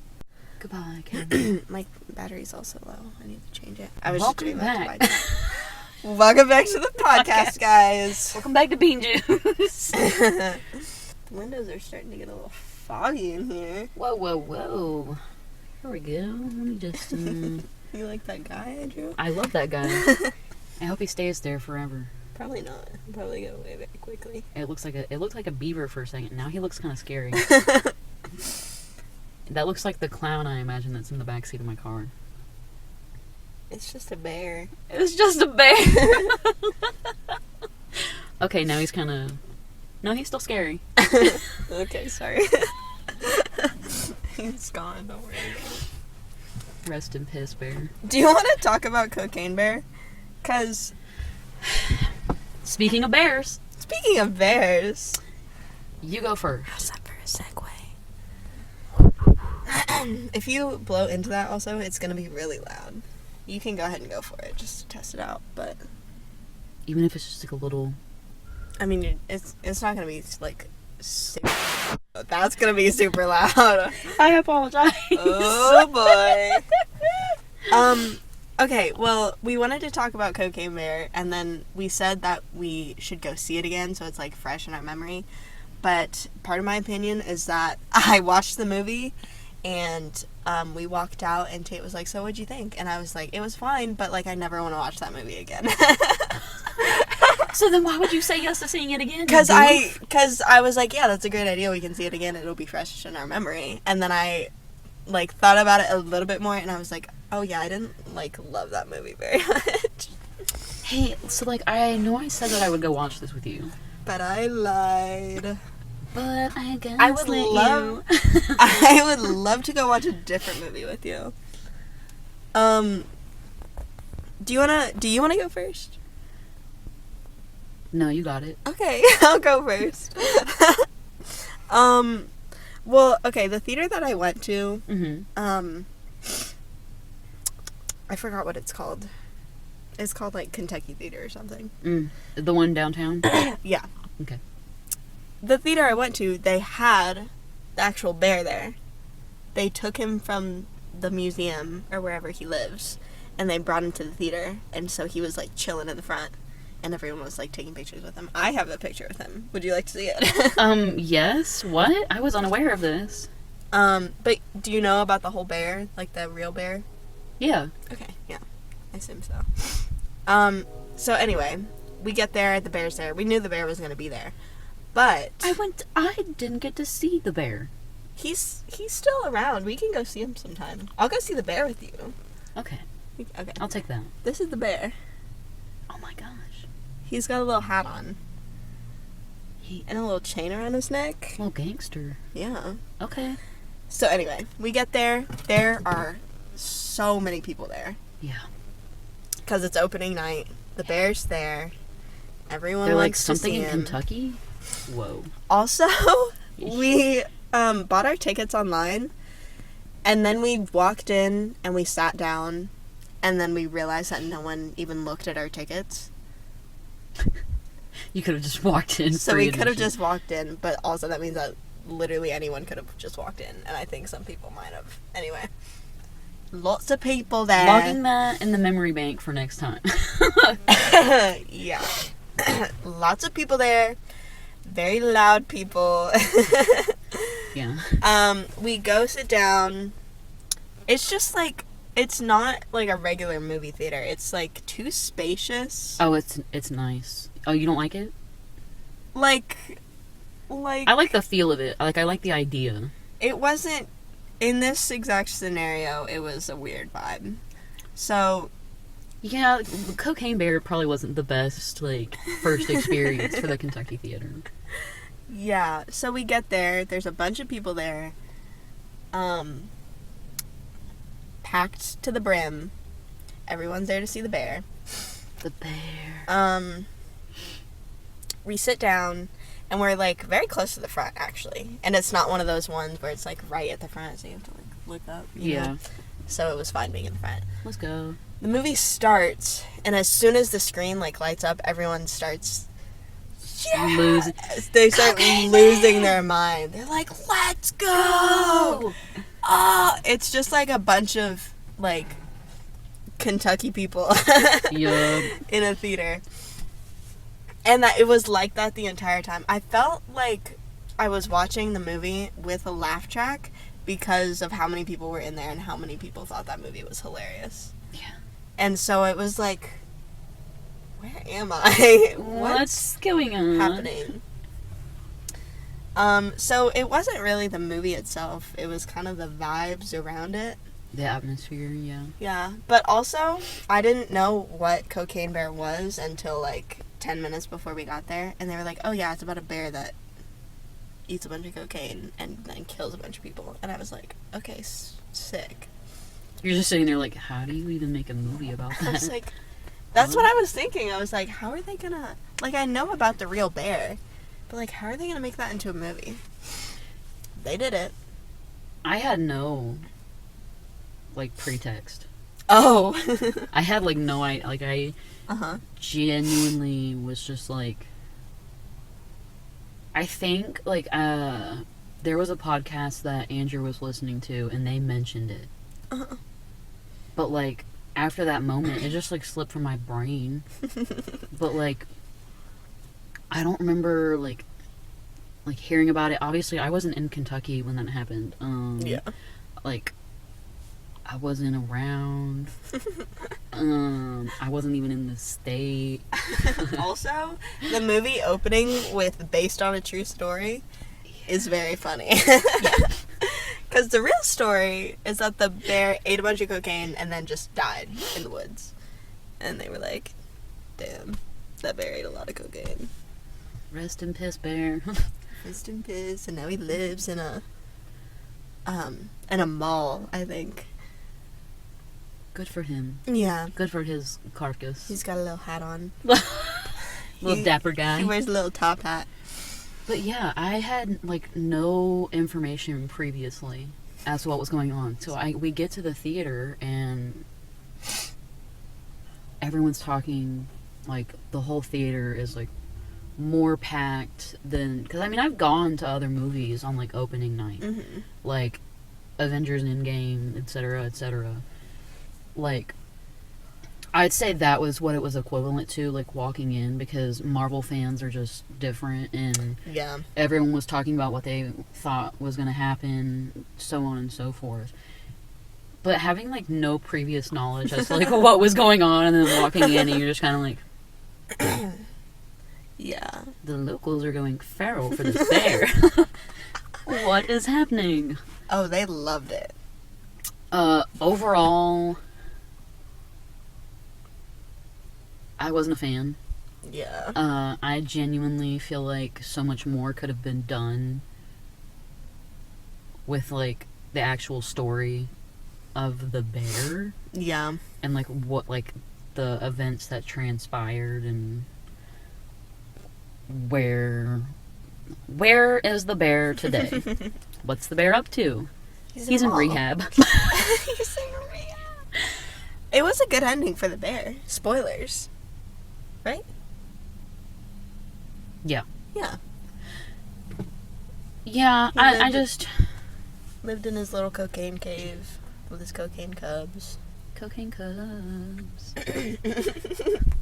Speaker 2: Goodbye, Karen.
Speaker 1: My battery's also low. I need to change it. I was
Speaker 2: Welcome
Speaker 1: just doing
Speaker 2: back.
Speaker 1: that to my Welcome back to the podcast, guys.
Speaker 2: Welcome back to Bean Juice.
Speaker 1: The windows are starting to get a little foggy in here.
Speaker 2: Whoa. Here we go. Let me just.
Speaker 1: You like that guy I drew?
Speaker 2: I love that guy. I hope he stays there forever.
Speaker 1: Probably not. He'll probably go away very quickly.
Speaker 2: It looked like a beaver for a second. Now he looks kind of scary. That looks like the clown I imagine that's in the backseat of my car.
Speaker 1: It's just a bear.
Speaker 2: It's just a bear. Okay, now he's kind of. No, he's still scary.
Speaker 1: Okay, sorry. He's gone. Don't worry about it.
Speaker 2: Rest in piss, bear.
Speaker 1: Do you want to talk about Cocaine Bear? Because
Speaker 2: Speaking of bears,
Speaker 1: speaking of bears,
Speaker 2: you go first.
Speaker 1: how's that for a segue? If you blow into that also, it's going to be really loud. You can go ahead and go for it just to test it out, but
Speaker 2: Even if it's just like a little.
Speaker 1: I mean, it's not going to be like super. That's going to be super loud.
Speaker 2: I apologize.
Speaker 1: Oh boy. Okay, well, we wanted to talk about Cocaine Bear, and then we said that we should go see it again so it's like fresh in our memory. But part of my opinion is that I watched the movie and we walked out and Tate was like, "So what'd you think?" And I was like, "It was fine, but like I never want to watch that movie again."
Speaker 2: So then why would you say yes to seeing it again?
Speaker 1: Because I was like, yeah, that's a great idea. We can see it again. It'll be fresh in our memory. And then I like thought about it a little bit more, and I was like, oh yeah, I didn't like love that movie very much.
Speaker 2: Hey, so like I know I said that I would go watch this with you,
Speaker 1: But I lied.
Speaker 2: but I guess
Speaker 1: I would love I would love to go watch a different movie with you. Do you wanna go first?
Speaker 2: No, you got it.
Speaker 1: Okay, I'll go first. Well, okay, the theater that I went to,
Speaker 2: Mm-hmm.
Speaker 1: I forgot what it's called. It's called like Kentucky Theater or something.
Speaker 2: The one downtown.
Speaker 1: Yeah.
Speaker 2: Okay.
Speaker 1: The theater I went to, they had the actual bear there. They took him from the museum or wherever he lives, and they brought him to the theater, and so he was like chilling in the front, and everyone was like taking pictures with him. I have a picture with him. Would you like to see it?
Speaker 2: Yes. What? I was unaware of this.
Speaker 1: But do you know about the whole bear, like the real bear?
Speaker 2: Yeah.
Speaker 1: Okay, yeah, I assume so. So anyway, we get there, the bear's there. We knew the bear was gonna be there, but
Speaker 2: I didn't get to see the bear.
Speaker 1: he's still around. We can go see him sometime. I'll go see the bear with you.
Speaker 2: Okay.
Speaker 1: Okay.
Speaker 2: I'll take that.
Speaker 1: This is the bear.
Speaker 2: Oh my gosh.
Speaker 1: He's got a little hat on. And a little chain around his neck.
Speaker 2: Little gangster.
Speaker 1: Yeah.
Speaker 2: Okay.
Speaker 1: So anyway, we get there. There are so many people there.
Speaker 2: Yeah.
Speaker 1: Because it's opening night. The bear's there. Everyone
Speaker 2: They're like
Speaker 1: wants
Speaker 2: something
Speaker 1: to see
Speaker 2: in
Speaker 1: him.
Speaker 2: Kentucky? Whoa.
Speaker 1: Also, we bought our tickets online, and then we walked in and we sat down, and then we realized that no one even looked at our tickets.
Speaker 2: You could have just walked in.
Speaker 1: So we could have just walked in, but also that means that literally anyone could have just walked in, and I think some people might have. Anyway, lots of people there.
Speaker 2: Logging that in the memory bank for next time.
Speaker 1: Yeah. Lots of people there. Very loud people.
Speaker 2: Yeah.
Speaker 1: We go sit down. It's just like, it's not like a regular movie theater. It's like too spacious.
Speaker 2: Oh, it's nice. Oh, you don't like it?
Speaker 1: Like
Speaker 2: I like the feel of it. I like the idea.
Speaker 1: it wasn't, in this exact scenario, it was a weird vibe. So,
Speaker 2: Yeah, Cocaine Bear probably wasn't the best, like, first experience for the Kentucky Theater.
Speaker 1: yeah. So we get there. There's a bunch of people there. Packed to the brim. Everyone's there to see the bear.
Speaker 2: The bear.
Speaker 1: We sit down, and we're, like, very close to the front, actually. And it's not one of those ones where it's, like, right at the front, so you have to, like, look up. You
Speaker 2: Yeah.
Speaker 1: know? So it was fine being in the front.
Speaker 2: Let's go.
Speaker 1: The movie starts, and as soon as the screen, like, lights up, everyone starts...
Speaker 2: Losing.
Speaker 1: They start losing their mind. They're like, let's go! It's just, like, a bunch of, like, Kentucky people
Speaker 2: Yeah.
Speaker 1: in a theater. And that it was like that the entire time. I felt like I was watching the movie with a laugh track because of how many people were in there and how many people thought that movie was hilarious.
Speaker 2: Yeah.
Speaker 1: And so it was like, where am I?
Speaker 2: What's going on?
Speaker 1: happening? So it wasn't really the movie itself. It was kind of the vibes around it.
Speaker 2: The atmosphere, yeah.
Speaker 1: Yeah. But also, I didn't know what Cocaine Bear was until like 10 minutes before we got there. And they were like, oh yeah, it's about a bear that eats a bunch of cocaine and then kills a bunch of people. And I was like, okay, sick.
Speaker 2: You're just sitting there like, how do you even make a movie about that?
Speaker 1: I was like, that's what I was thinking. I was like, how are they gonna, like, I know about the real bear, but like, how are they gonna make that into a movie? They did it.
Speaker 2: I had no, like, pretext.
Speaker 1: Oh.
Speaker 2: I had, like, no idea. Like, I
Speaker 1: Uh-huh.
Speaker 2: genuinely was just like, I think, like, there was a podcast that Andrew was listening to, and they mentioned it.
Speaker 1: Uh-huh.
Speaker 2: But, like, after that moment, it just, like, slipped from my brain. But, like, I don't remember, like, hearing about it. Obviously, I wasn't in Kentucky when that happened.
Speaker 1: Yeah.
Speaker 2: Like, I wasn't around. I wasn't even in the state.
Speaker 1: Also, the movie opening with based on a true story is very funny. Because the real story is that the bear ate a bunch of cocaine and then just died in the woods. And they were like, damn, that bear ate a lot of cocaine.
Speaker 2: Rest in piss, bear.
Speaker 1: Rest in piss, and now he lives in a mall, I think.
Speaker 2: Good for him.
Speaker 1: Yeah.
Speaker 2: Good for his carcass.
Speaker 1: He's got a little hat on.
Speaker 2: Little dapper guy.
Speaker 1: He wears a little top hat.
Speaker 2: But yeah, I had, like, no information previously as to what was going on. So we get to the theater, and everyone's talking, like, the whole theater is, like, more packed than, because I mean I've gone to other movies on like opening night, like Avengers Endgame, etc., etc. Like, I'd say that was what it was equivalent to, like, walking in, because Marvel fans are just different, and everyone was talking about what they thought was going to happen, so on and so forth. But having, like, no previous knowledge as to, like, what was going on, and then walking in, and you're just kind of like...
Speaker 1: Yeah.
Speaker 2: The locals are going feral for this bear. What is happening?
Speaker 1: Oh, they loved it.
Speaker 2: Overall... I wasn't a fan.
Speaker 1: Yeah.
Speaker 2: I genuinely feel like so much more could have been done with, like, the actual story of the bear.
Speaker 1: Yeah.
Speaker 2: And, like, what, like, the events that transpired, and where is the bear today? What's the bear up to? He's in rehab.
Speaker 1: He's in rehab. It was a good ending for the bear. Spoilers. Right?
Speaker 2: Yeah.
Speaker 1: Yeah.
Speaker 2: Yeah, I just...
Speaker 1: lived in his little cocaine cave with his cocaine cubs.
Speaker 2: Cocaine Cubs.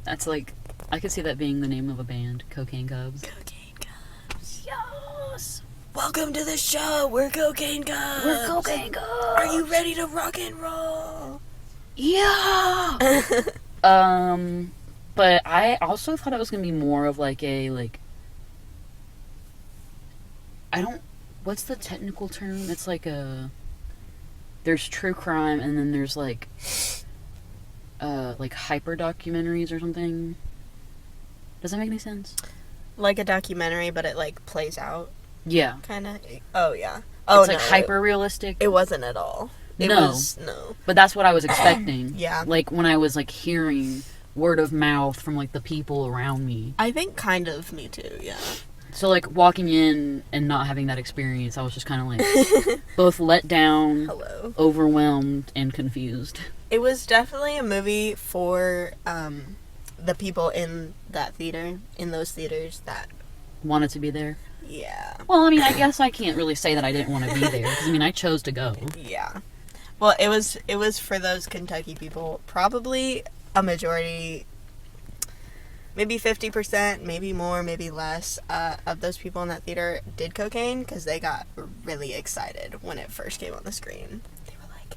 Speaker 2: That's like... I could see that being the name of a band. Cocaine Cubs.
Speaker 1: Cocaine Cubs.
Speaker 2: Yes!
Speaker 1: Welcome to the show. We're Cocaine Cubs.
Speaker 2: We're Cocaine Cubs!
Speaker 1: Are you ready to rock and roll?
Speaker 2: Yeah! But I also thought it was going to be more of like a, like... What's the technical term? It's like a... There's true crime, and then there's like hyper documentaries or something. Does that make any sense?
Speaker 1: Like a documentary, but it like plays out.
Speaker 2: Yeah.
Speaker 1: Kind of. Oh yeah. Oh,
Speaker 2: it's like hyper realistic.
Speaker 1: It wasn't at all.
Speaker 2: No. But that's what I was expecting.
Speaker 1: Yeah.
Speaker 2: Like when I was like hearing word of mouth from like the people around me.
Speaker 1: I think kind of me too. Yeah.
Speaker 2: So like walking in and not having that experience, I was just kind of like both let down, overwhelmed, and confused.
Speaker 1: It was definitely a movie for the people in that theater, in those theaters that
Speaker 2: wanted to be there.
Speaker 1: Yeah.
Speaker 2: Well, I mean, I guess I can't really say that I didn't want to be there, because I mean, I chose to go.
Speaker 1: Yeah. Well, it was for those Kentucky people. Probably a majority, maybe 50%, maybe more, maybe less, of those people in that theater did cocaine, because they got really excited when it first came on the screen. They were like,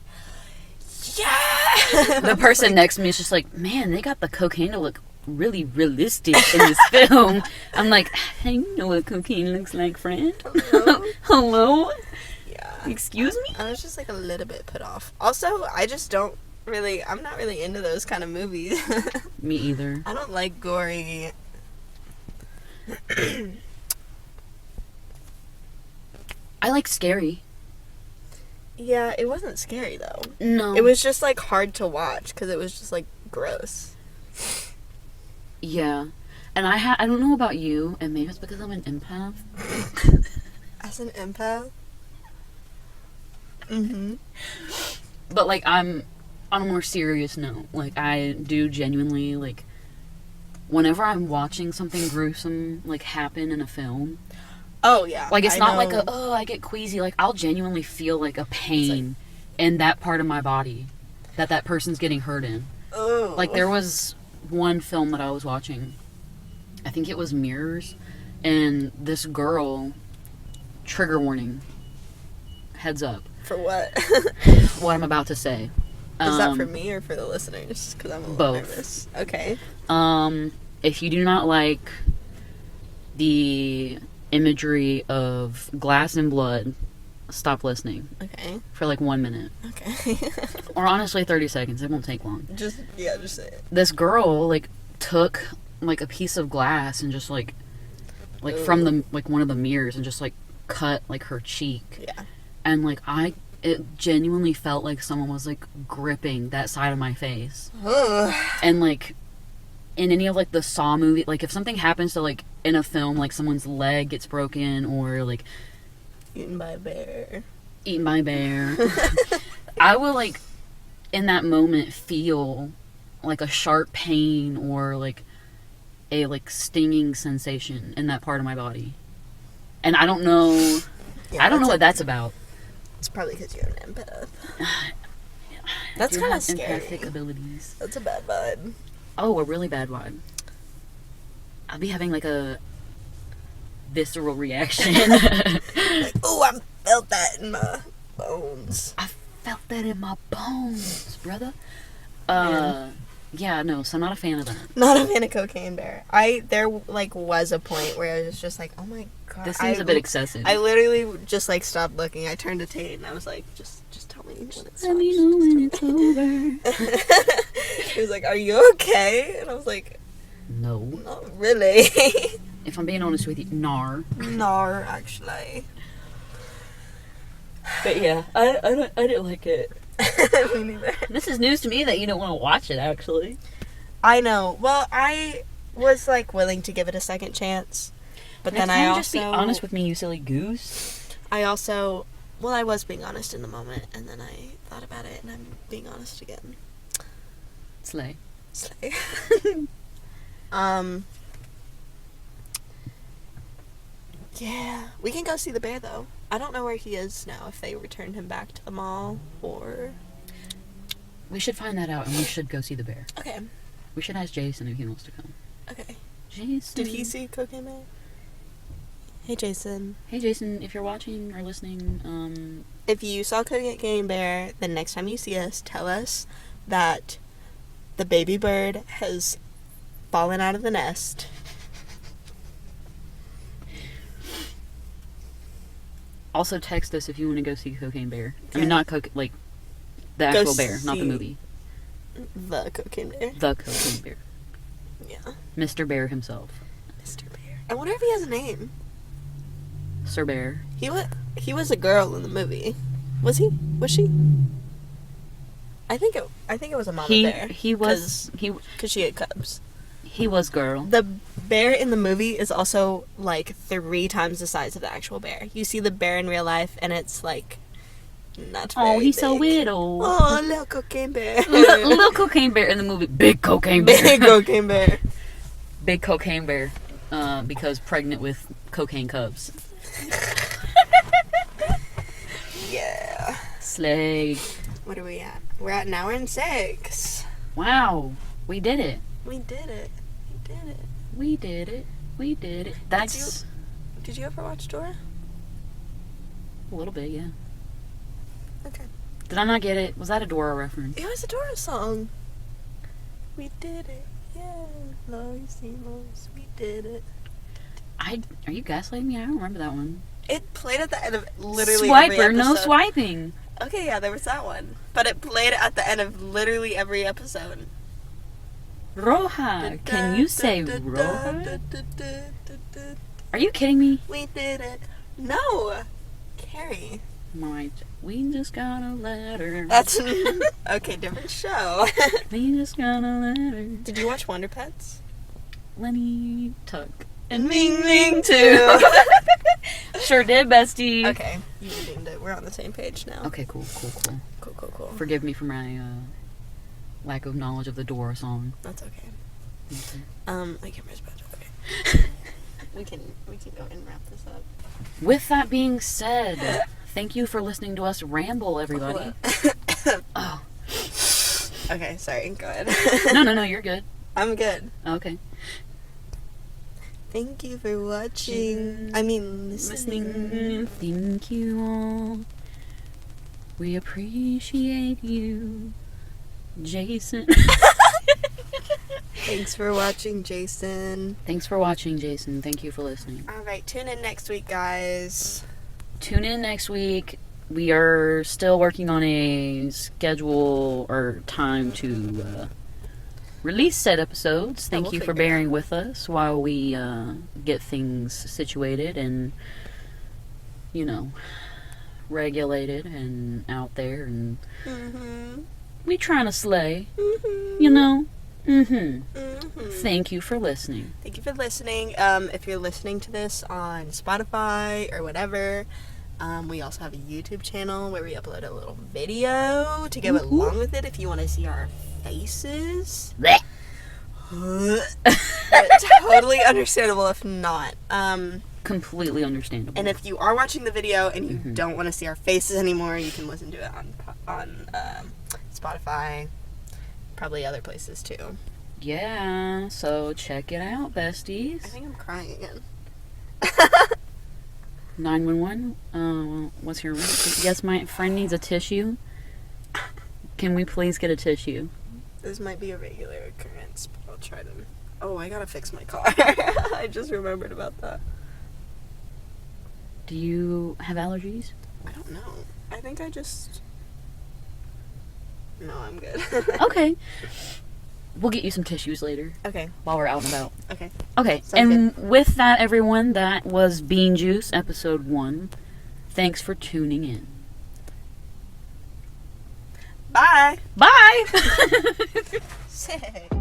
Speaker 1: yeah!
Speaker 2: The person next to me is just like, man, they got the cocaine to look really realistic in this film. I'm like, I know what cocaine looks like, friend.
Speaker 1: Hello?
Speaker 2: Hello?
Speaker 1: Yeah.
Speaker 2: Excuse me?
Speaker 1: I was just like a little bit put off. Also, I'm not really into those kind of movies.
Speaker 2: Me either.
Speaker 1: I don't like gory.
Speaker 2: I like scary.
Speaker 1: Yeah, it wasn't scary though.
Speaker 2: No.
Speaker 1: It was just like hard to watch because it was just like gross.
Speaker 2: Yeah. And I don't know about you, and maybe it's because I'm an empath.
Speaker 1: As an empath? Mm-hmm.
Speaker 2: But like, I'm on a more serious note. Like, I do genuinely, like, whenever I'm watching something gruesome, like, happen in a film.
Speaker 1: Oh, yeah.
Speaker 2: Like, it's not like I get queasy. Like, I'll genuinely feel, like, a pain in that part of my body that person's getting hurt in.
Speaker 1: Oh.
Speaker 2: Like, there was one film that I was watching. I think it was Mirrors. And this girl, trigger warning, heads up.
Speaker 1: For what?
Speaker 2: What I'm about to say.
Speaker 1: Is that for me or for the listeners? Because I'm a little nervous. Okay.
Speaker 2: If you do not like the imagery of glass and blood, stop listening.
Speaker 1: Okay.
Speaker 2: For like 1 minute.
Speaker 1: Okay.
Speaker 2: Or honestly 30 seconds. It won't take long.
Speaker 1: Just say it.
Speaker 2: This girl, like, took, like, a piece of glass and just, like
Speaker 1: Ooh.
Speaker 2: From the, like, one of the mirrors and just, like, cut, like, her cheek.
Speaker 1: Yeah.
Speaker 2: And, like, it genuinely felt like someone was, like, gripping that side of my face. And, like, in any of, like, the Saw movie, like, if something happens to, like, in a film, like, someone's leg gets broken or, like...
Speaker 1: Eaten by a bear.
Speaker 2: I will, like, in that moment feel, like, a sharp pain or, like, a like stinging sensation in that part of my body, and I don't know.
Speaker 1: Yeah,
Speaker 2: I don't know what that's about.
Speaker 1: It's probably because you have an empath. That's kind of scary.
Speaker 2: Empathic abilities.
Speaker 1: That's a bad vibe.
Speaker 2: Oh, a really bad vibe. I'll be having like a visceral reaction.
Speaker 1: Like, oh, I felt that in my bones.
Speaker 2: I felt that in my bones, brother. Yeah, no, so I'm not a fan of that.
Speaker 1: Not a fan of Cocaine Bear. There like was a point where I was just like, oh my god,
Speaker 2: This seems a bit excessive.
Speaker 1: I literally just like stopped looking. I turned to Tate and I was like, just tell me when it stops.
Speaker 2: Let me know when it's over.
Speaker 1: He was like, are you okay? And I was like,
Speaker 2: No.
Speaker 1: not really.
Speaker 2: If I'm being honest with you, nar.
Speaker 1: No, actually.
Speaker 2: But yeah, I didn't like it.
Speaker 1: Me neither.
Speaker 2: This is news to me that you don't want to watch it, actually.
Speaker 1: I know. Well, I was like willing to give it a second chance, but
Speaker 2: Next
Speaker 1: then I
Speaker 2: time,
Speaker 1: also
Speaker 2: just be honest with me, you silly goose.
Speaker 1: I was being honest in the moment, and then I thought about it, and I'm being honest again.
Speaker 2: Slay.
Speaker 1: Slay. Yeah, we can go see the bear though. I don't know where he is now. If they returned him back to the mall, or
Speaker 2: We should find that out, and we should go see the bear.
Speaker 1: okay,
Speaker 2: We should ask Jason if he wants to come.
Speaker 1: okay.
Speaker 2: Jason.
Speaker 1: Did he see Cocaine Bear? Hey, Jason.
Speaker 2: Hey, Jason, if you're watching or listening,
Speaker 1: If you saw Cocaine Bear, then next time you see us, tell us that the baby bird has fallen out of the nest.
Speaker 2: also text us if you want to go see Cocaine Bear. I
Speaker 1: Okay.
Speaker 2: mean, not like the
Speaker 1: Go
Speaker 2: actual bear, not the
Speaker 1: see-
Speaker 2: movie.
Speaker 1: The Cocaine Bear.
Speaker 2: The Cocaine Bear.
Speaker 1: Yeah.
Speaker 2: Mr. Bear himself.
Speaker 1: Mr. Bear. I wonder if he has a name.
Speaker 2: Sir Bear.
Speaker 1: He was a girl in the movie. Was he? Was she? I think it was a mama bear.
Speaker 2: He was
Speaker 1: because she had cubs.
Speaker 2: he was girl.
Speaker 1: The bear in the movie is also like 3 times the size of the actual bear. You see the bear in real life, and it's like not very
Speaker 2: Oh, he's so
Speaker 1: big.
Speaker 2: little.
Speaker 1: Oh, little Cocaine Bear.
Speaker 2: Little Cocaine Bear in the movie. Big Cocaine Bear.
Speaker 1: Big Cocaine Bear.
Speaker 2: Big Cocaine Bear. Because pregnant with cocaine cubs.
Speaker 1: Yeah.
Speaker 2: Slay.
Speaker 1: What are we at? We're at an hour and 6.
Speaker 2: Wow. We did it.
Speaker 1: We did it. We did it.
Speaker 2: We did it. We did it. That's
Speaker 1: Did you ever watch Dora?
Speaker 2: a little bit, yeah.
Speaker 1: Okay.
Speaker 2: Did I not get it? Was that a Dora reference?
Speaker 1: It was a Dora song. We did it. Yeah. Lois, we did it.
Speaker 2: Are you gaslighting me? I don't remember that one.
Speaker 1: It played at the end of literally every
Speaker 2: Swiper, no
Speaker 1: episode.
Speaker 2: swiping.
Speaker 1: Okay, yeah, there was that one. But it played at the end of literally every episode.
Speaker 2: Roja. Can you say Roja? Are you kidding me?
Speaker 1: We did it. No. Carrie.
Speaker 2: Right. We just got a letter.
Speaker 1: That's okay, different show.
Speaker 2: We just got a letter.
Speaker 1: Did you watch Wonder Pets?
Speaker 2: Lenny Tuck.
Speaker 1: And Ming Ming too.
Speaker 2: Sure did, bestie.
Speaker 1: Okay, you redeemed it. We're on the same page now.
Speaker 2: Okay, cool.
Speaker 1: Cool.
Speaker 2: Forgive me for my lack of knowledge of the Dora song.
Speaker 1: That's okay.
Speaker 2: Okay.
Speaker 1: My camera's bad. Okay. we can go and wrap this up.
Speaker 2: With that being said, thank you for listening to us ramble, everybody. Oh.
Speaker 1: Okay, sorry. Go ahead.
Speaker 2: No, you're good.
Speaker 1: I'm good.
Speaker 2: Okay.
Speaker 1: Thank you for watching. I mean, listening.
Speaker 2: Thank you all. We appreciate you, Jason.
Speaker 1: Thanks for watching, Jason.
Speaker 2: Thanks for watching, Jason. Thank you for listening.
Speaker 1: All right, tune in next week, guys.
Speaker 2: Tune in next week. We are still working on a schedule or time to release said episodes. Thank
Speaker 1: we'll
Speaker 2: you for
Speaker 1: figure it
Speaker 2: bearing with us while we get things situated and, regulated and out there. And we trying to slay, Thank you for listening.
Speaker 1: Thank you for listening. If you're listening to this on Spotify or whatever, we also have a YouTube channel where we upload a little video to go along with it if you want to see our faces.
Speaker 2: Blech.
Speaker 1: But totally understandable if not.
Speaker 2: Completely understandable.
Speaker 1: And if you are watching the video and you don't want to see our faces anymore, you can listen to it on Spotify, probably other places too.
Speaker 2: Yeah, so check it out, besties.
Speaker 1: I think I'm crying again.
Speaker 2: 911, what's your... Yes, my friend needs a tissue. Can we please get a tissue?
Speaker 1: This might be a regular occurrence, but I'll try to... Oh, I gotta fix my car. I just remembered about that.
Speaker 2: Do you have allergies?
Speaker 1: I don't know. I think I just... No, I'm good.
Speaker 2: Okay. We'll get you some tissues later.
Speaker 1: Okay.
Speaker 2: While we're out and about.
Speaker 1: Okay.
Speaker 2: Okay,
Speaker 1: Sounds
Speaker 2: and with that, everyone, that was Bean Juice, episode 1. Thanks for tuning in.
Speaker 1: Bye!
Speaker 2: Bye!
Speaker 1: Sick.